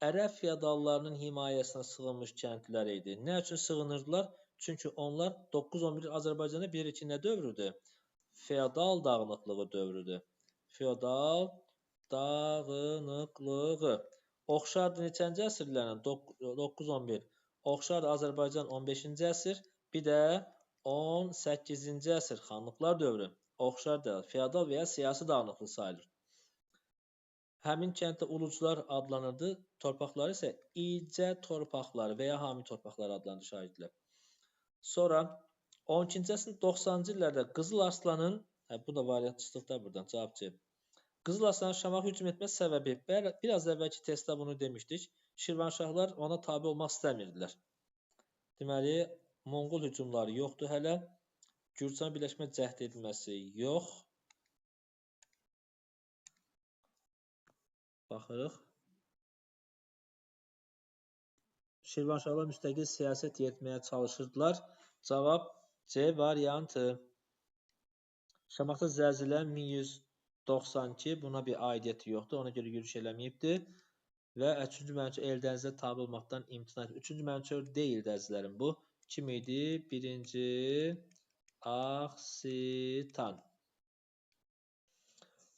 ərəb feodallarının himayəsinə sığınmış kəndlilər idi. Nə üçün sığınırdılar? Çünki onlar 9-11 Azərbaycanda bilir ki, nə dövrüdür? Feodal dağınıqlığı dövrüdür. Feodal dağınıqlığı. Oxşardı neçənci əsrlərlə? 9-11. Oxşardı Azərbaycan 15-ci əsr, bir də 18-ci əsr xanlıqlar dövrü. Oxşardı, feodal və ya siyasi dağınıqlıq sayılır. Həmin kənddə ulucular adlanırdı, torpaqları isə icə torpaqları və ya hami torpaqları adlanır şahidlər. Sonra 12-ci əsrin 90-cı illərdə Qızıl Arslanın, bu da variant çıxdıqda buradan cavabçı. Qızıl Arslanın Şamaxı hücum etməsi səbəbi, biraz əvvəlki testdə bunu demişdik. Şirvanşahlar ona tabi olmaq istəmirdilər. Deməli, Monqol hücumları yoxdur hələ. Gürcüstan birləşmə cəhd edilməsi yox. Baxırıq. Şirvanşahlar müstəqil siyasət yeritməyə çalışırdılar. Cavab C variantı. Şamaxıda zəlzilə 1192, buna bir aidiyyəti yoxdur, ona görə yürüş eləməyibdir. Və 3-cü mənçur Eldənizə tabi olmaqdan imtina edir. 3-cü mənçur deyil dərzlərim bu. Kim idi? 1-ci Aksitan.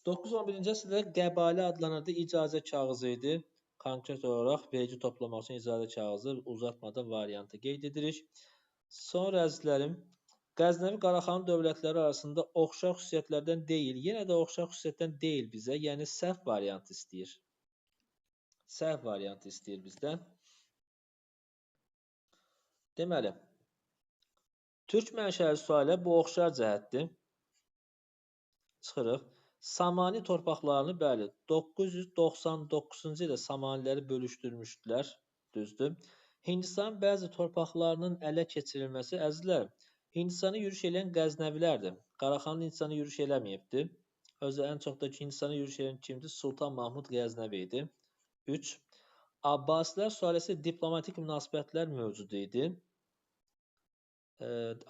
9-11-ci əsrdə qəbalə adlanırdı, icazə kağızı idi. Konkret olaraq vergi toplamaq üçün icazə kağızı uzatmadan variantı qeyd edirik. Sonra əzizlərim, Qəznəvi Qaraxanlı dövlətləri arasında oxşar xüsusiyyətlərdən deyil, yenə də oxşar xüsusiyyətdən deyil bizə, yəni səhv variantı istəyir. Səhv variantı istəyir bizdən. Deməli, türk mənşəli sualə bu oxşar cəhətdir. Çıxırıq. Samani torpaqlarını, bəli, 999-cu ildə Samaniləri bölüşdürmüşdülər, düzdür. Hindistanın bəzi torpaqlarının ələ keçirilməsi, əzizlər, Hindistanı yürüş eləyən Qəznəvilərdir. Qaraxanlı Hindistanı yürüş eləməyibdir. Özü ən çox da Hindistanı yürüş eləyən kimdir? Sultan Mahmud Qəznəvi idi. 3. Abbasilər sülaləsi diplomatik münasibətlər mövcud idi.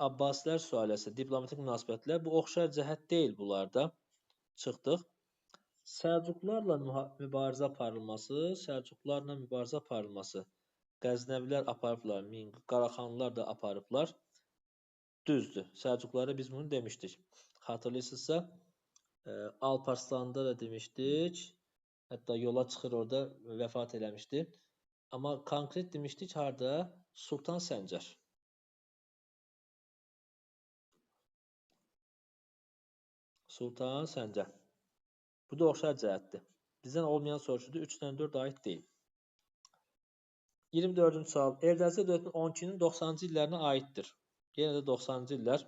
Abbasilər sülaləsi diplomatik münasibətlər, bu oxşar cəhət deyil bunlarda. Çıxdıq. Səlcuqlarla mübarizə aparılması, Qəznəvilər aparıblar, Qaraxanlılar da aparıblar. Düzdür. Səlcuqlara biz bunu demişdik. Xatırlayırsınızsa, Alparslan'da da demişdik. Hətta yola çıxır orada vəfat eləmişdi. Amma konkret demişdik harda? Sultan Səncər. Sultan Səncər. Bu da oxşar cəhətdir. Bizdən olmayan soruşudur. 3-dən 4 aid deyil. 24-cü sual. Eldənizə dövlətinin 12-nin 90-cı illərinə aiddir. Yenə də 90-cı illər.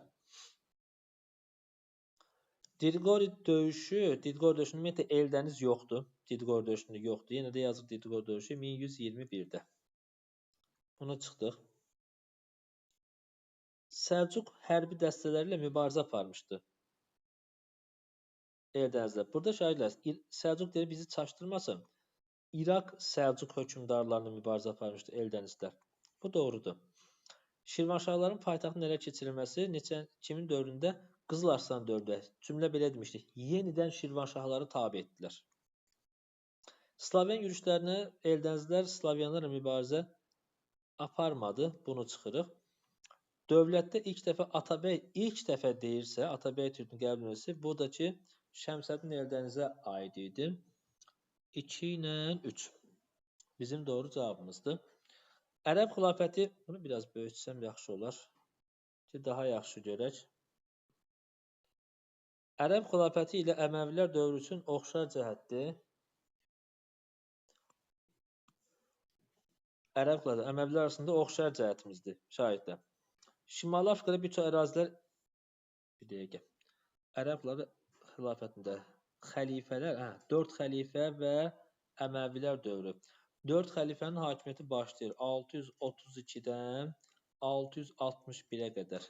Didqori döyüşü, ümumiyyətlə Eldəniz yoxdur. Didqori döyüşündə yoxdur. Yenə də yazıq Didqori döyüşü 1121-də. Buna çıxdıq. Səlcuq hərbi dəstələri ilə mübarizə aparmışdı Eldənizdə. Burada şahidlər, Səlcuq deyir bizi çaşdırmasın. İraq Səlcuq hökmdarlarına mübarizə aparmışdı Eldənizdə. Bu doğrudur. Şirvanşahların paytaxtının ələ keçirilməsi kimin dövründə? Qızıl Arslan dövründə. Cümlə belə demişdik. Yenidən Şirvanşahları tabe etdilər. Slavyan yürüşlərinə Eldənizlər Slavyanlarla mübarizə aparmadı. Bunu çıxırıq. Dövlətdə ilk dəfə Atabəy deyirsə, Atabəy Türkün qəbul edilməsi, buradakı Şəmsəddin Eldənizə aid idi. 2 ilə 3. Bizim doğru cavabımızdır. Ərəb xilafəti, bunu biraz böyütsəm yaxşı olar ki, daha yaxşı görək. Ərəb xilafəti ilə Əməvilər dövrü üçün oxşar cəhətdir. Ərəb xilafəti Əməvilər arasında oxşar cəhətimizdir. Şahidlər. Şimali Afrikada bir çox ərazilər bir dəqiqə. Ərəb xilafətində xəlifələr, 4 xəlifə və Əməvilər dövrü. 4 xəlifənin hakimiyyəti başlayır 632-dən 661-ə qədər.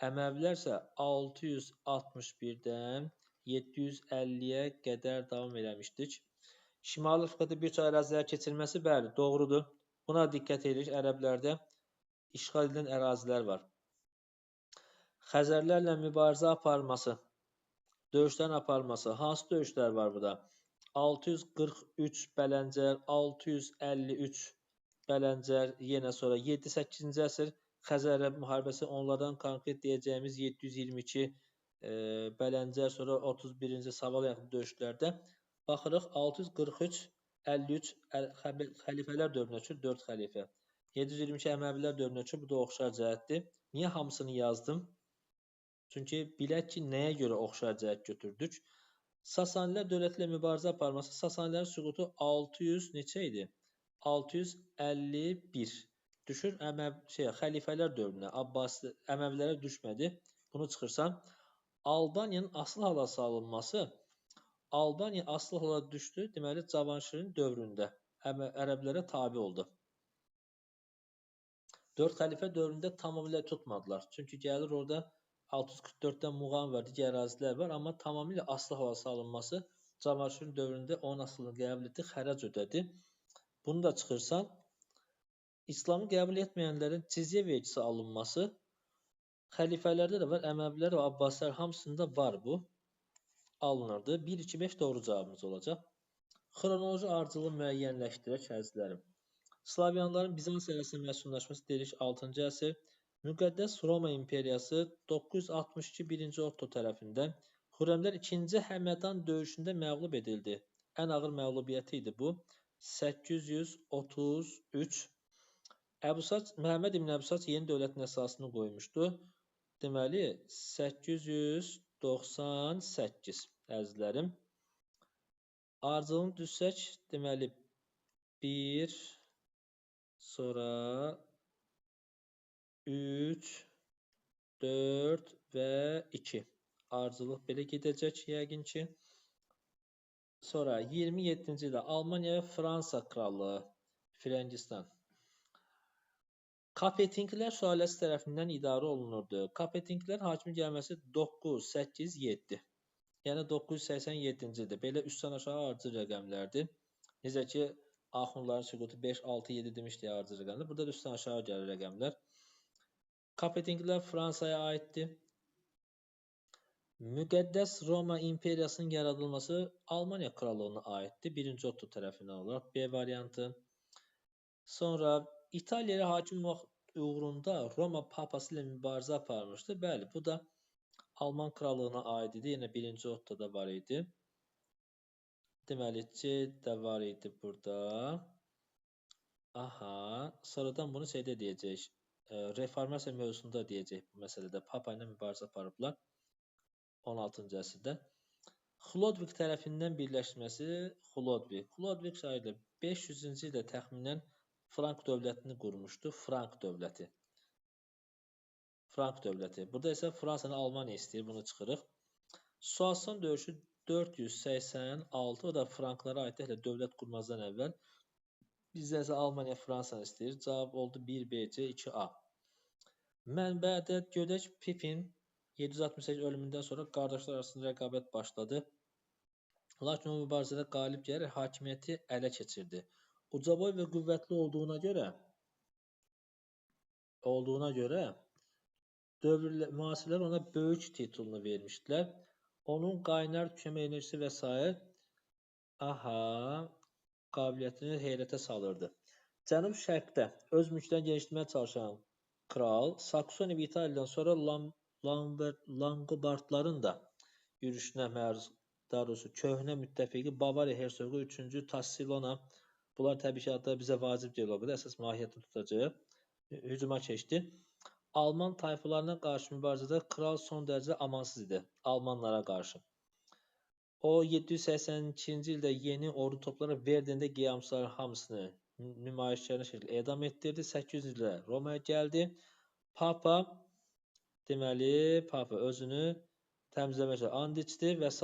Əməvilər isə 661-dən 750-yə qədər davam eləmişdik. Şimali Afrikada bir çox ərazilər keçirilməsi, bəli, doğrudur. Buna diqqət edirik. Ərəblərdə işğal edilən ərazilər var. Xəzərlərlə mübarizə aparılması, döyüşlərin aparılması. Hansı döyüşlər var burada? 643 Bələncər, 653 Bələncər, yenə sonra 7-8-ci əsr Xəzər müharibəsi, onlardan konkret deyəcəyimiz 722 Bələncər, sonra 31-ci Saval yaxın döyüşlərdə baxırıq 643, 53 xəlifələr dövrünə üçün 4 xəlifə. 722 Əməvilər dövrünə üçün bu da oxşar cəhətdir. Niyə hamısını yazdım? Çünki bilək ki, nəyə görə oxşar cəhət götürdük? Sasanilər dövləti ilə mübarizə aparması, Sasanilərin süqutu 600 neçə idi? 651. Düşür xəlifələr dövrünə, Əməvilərə düşmədi. Bunu çıxırsan. Albaniyanın asılı hala salınması, Albaniya asılı hala düşdü, deməli Cavanşirin dövründə ərəblərə tabe oldu. 4 xəlifə dövründə tamamilə tutmadılar. Çünki gəlir orada 644-dən Muğan var, digər ərazilər var, amma tamamilə asılı hala salınması Cavanşirin dövründə onun asılını qəbul etdi, xərac ödədi. Bunu da çıxırsan. İslamı qəbul etməyənlərin cizyə vergisi alınması xəlifələrdə də var, Əməvilər və Abbasilər hamısında var bu. Alınırdı. 1, 2, 5 doğru cavabımız olacaq. Xronoloji ardıcılığı müəyyənləşdirək əzizlərim. Slavyanların Bizans ərazisində məskunlaşması deyirik 6-cı əsr. Müqəddəs Roma İmperiyası 962 1-ci Otto tərəfindən Xürrəmlər 2-ci Həmədan döyüşündə məğlub edildi. Ən ağır məğlubiyyəti idi bu. 833. Məhəmməd İbn Əbusac yeni dövlətin əsasını qoymuşdu. Deməli 898 əzizlərim. Ardıcılını düzsək, deməli 1, sonra 3, 4 və 2. Ardıcılıq belə gedəcək yəqin ki. Sonra 27-ci ildə Almaniya və Fransa krallığı, Firəngistan. Kapetinglər sülaləsi tərəfindən idarə olunurdu. Kapetinglər hakimi gəlməsi 987. Yəni 987-ci ildə. Belə üstdən aşağı ardıcıl rəqəmlərdir. Necə ki, Axundların süqutu 5, 6, 7 demişdik ardıcıl rəqəmlər. Burada da üstdən aşağı gəlir rəqəmlər. Kapetinglər Fransaya aiddir. Müqəddəs Roma İmperiyasının yaradılması Almaniya krallığına aiddir. 1-ci Otto tərəfindən olaraq B variantı. Sonra İtaliyaya hakim uğrunda Roma papası ilə mübarizə aparmışdı. Bəli, bu da Alman krallığına aid idi. Yenə 1-ci Otto'da var idi. Deməli, C də var idi burada. Aha, sonradan bunu şeydə deyəcək. Reformasiya mövzusunda deyəcək bu məsələdə. Papa ilə mübarizə aparıblar 16-cı əsrdə. Xlodvig tərəfindən birləşməsi Xlodvig şairlər 500-cü ildə təxminən Frank dövlətini qurmuşdu. Frank dövləti. Burada isə Fransanı Almaniya istəyir. Bunu çıxırıq. Suasan döyüşü 486, o da Franklara aid deyil, dövlət qurmazdan əvvəl. Bizdən isə Almaniya Fransanı istəyir. Cavab oldu 1B-C 2A. Mənbədə görək Pipin 768 ölümündən sonra qardaşlar arasında rəqabət başladı. Lakin o mübarizədə qalib gələrək hakimiyyəti ələ keçirdi. Ucaboy və qüvvətli olduğuna görə müasirlər ona böyük titulunu vermişdilər. Onun qaynar kömək enerjisi və s. qabiliyyətini heyrətə salırdı. Cənub şərqdə öz mülklərini genişlətməyə çalışan kral Saksoni və İtaliyadan sonra Langobardların da yürüşünə məruz, daha doğrusu köhnə müttəfiqi Bavariya hersoqu 3-cü Tassilona, bunlar təbii ki adlar bizə vacib deyil, o qədər əsas mahiyyətini tutacaq, hücuma keçdi. Alman tayfalarına qarşı mübarizədə kral son dərəcə amansız idi Almanlara qarşı. O 782-ci ildə yeni ordu toplaraq Verdində qiyamçıların hamısını nümayişkarlı şəkildə edam etdirdi. 800-cü ildə Romaya gəldi. Papa özünü təmizləmək üçün and içdi və s.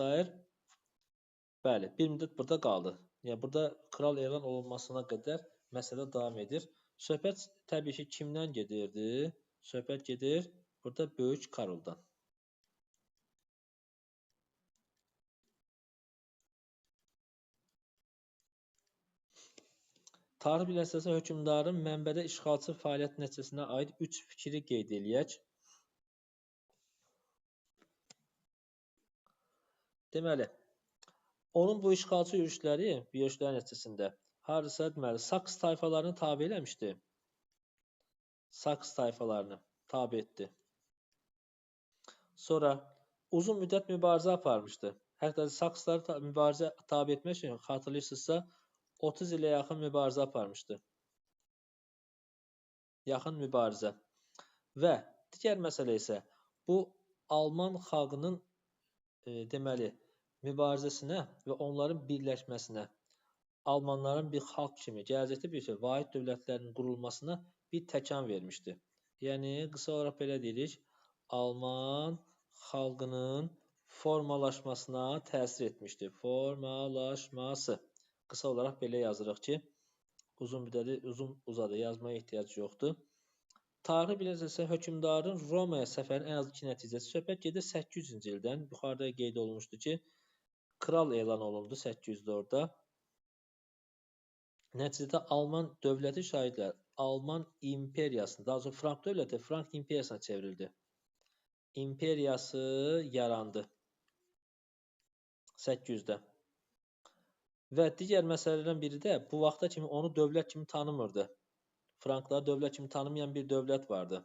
Bəli, bir müddət burada qaldı. Yəni burada kral elan olunmasına qədər məsələ davam edir. Söhbət təbii ki kimdən gedirdi? Söhbət gedir burada Böyük Karoldan. Tarix bilim əsasında hökmdarın mənbədə işğalçı fəaliyyət nəticəsinə aid 3 fikri qeyd eləyək. Deməli, onun bu işğalçı yürüşlərin nəticəsində hardasa deməli Saks tayfalarını tabe eləmişdi. Saks tayfalarını tabe etdi. Sonra uzun müddət mübarizə aparmışdı. Hətta Saksları mübarizə tabe etmək üçün xatırlayırsınızsa 30 ilə yaxın mübarizə aparmışdı. Yaxın mübarizə. Və digər məsələ isə bu Alman xalqının deməli mübarizəsinə və onların birləşməsinə, Almanların bir xalq kimi gələcəkdə bir vahid dövlətlərinin qurulmasına bir təkan vermişdi. Yəni qısa olaraq belə deyirik, Alman xalqının formalaşmasına təsir etmişdi. Formalaşması. Qısa olaraq belə yazırıq ki, uzun-uzadı yazmaya ehtiyac yoxdur. Tarix bilim əsasında hökmdarın Romaya səfərinin ən az 2 nəticəsi söhbət gedir 800-cü ildən. Yuxarıda qeyd olunmuşdu ki, kral elan olundu 800-də orada. Nəticədə Alman dövləti şahidlər Alman imperiyasını, daha sonra Frank dövləti Frank imperiyasına çevrildi. İmperiyası yarandı 800-də. Və digər məsələlərdən biri də bu vaxta kimi onu dövlət kimi tanımırdı. Franklar dövlət kimi tanımayan bir dövlət vardı.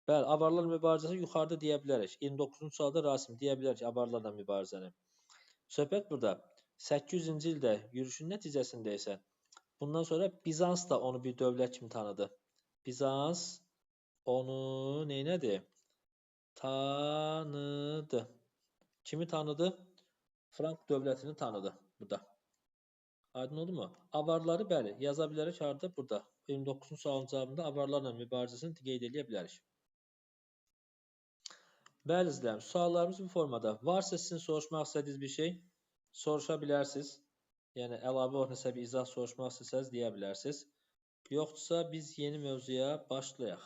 Bəli, avarlar mübarizəsi yuxarıda deyə bilərik. 29-cu sualda Rasim deyə bilər ki, avarlarla mübarizəni. Söhbət burada 800-cü ildə yürüşün nəticəsində isə bundan sonra Bizans da onu bir dövlət kimi tanıdı. Bizans onu neynədi? Tanıdı. Kimi tanıdı? Frank dövlətini tanıdı burada. Aydın oldu mu? Avarları bəli yaza bilərik harada? Burada. 29-cu sualın cavabında avarlarla mübarizəsini qeyd edə bilərik. Bəli izləyəm. Suallarımız bu formada. Varsa sizin soruşmaq istədiyiniz bir şey soruşa bilərsiniz. Yəni əlavə olaraq nəsə bir izah soruşmaq istəsəniz deyə bilərsiniz. Yoxdursa biz yeni mövzuya başlayaq.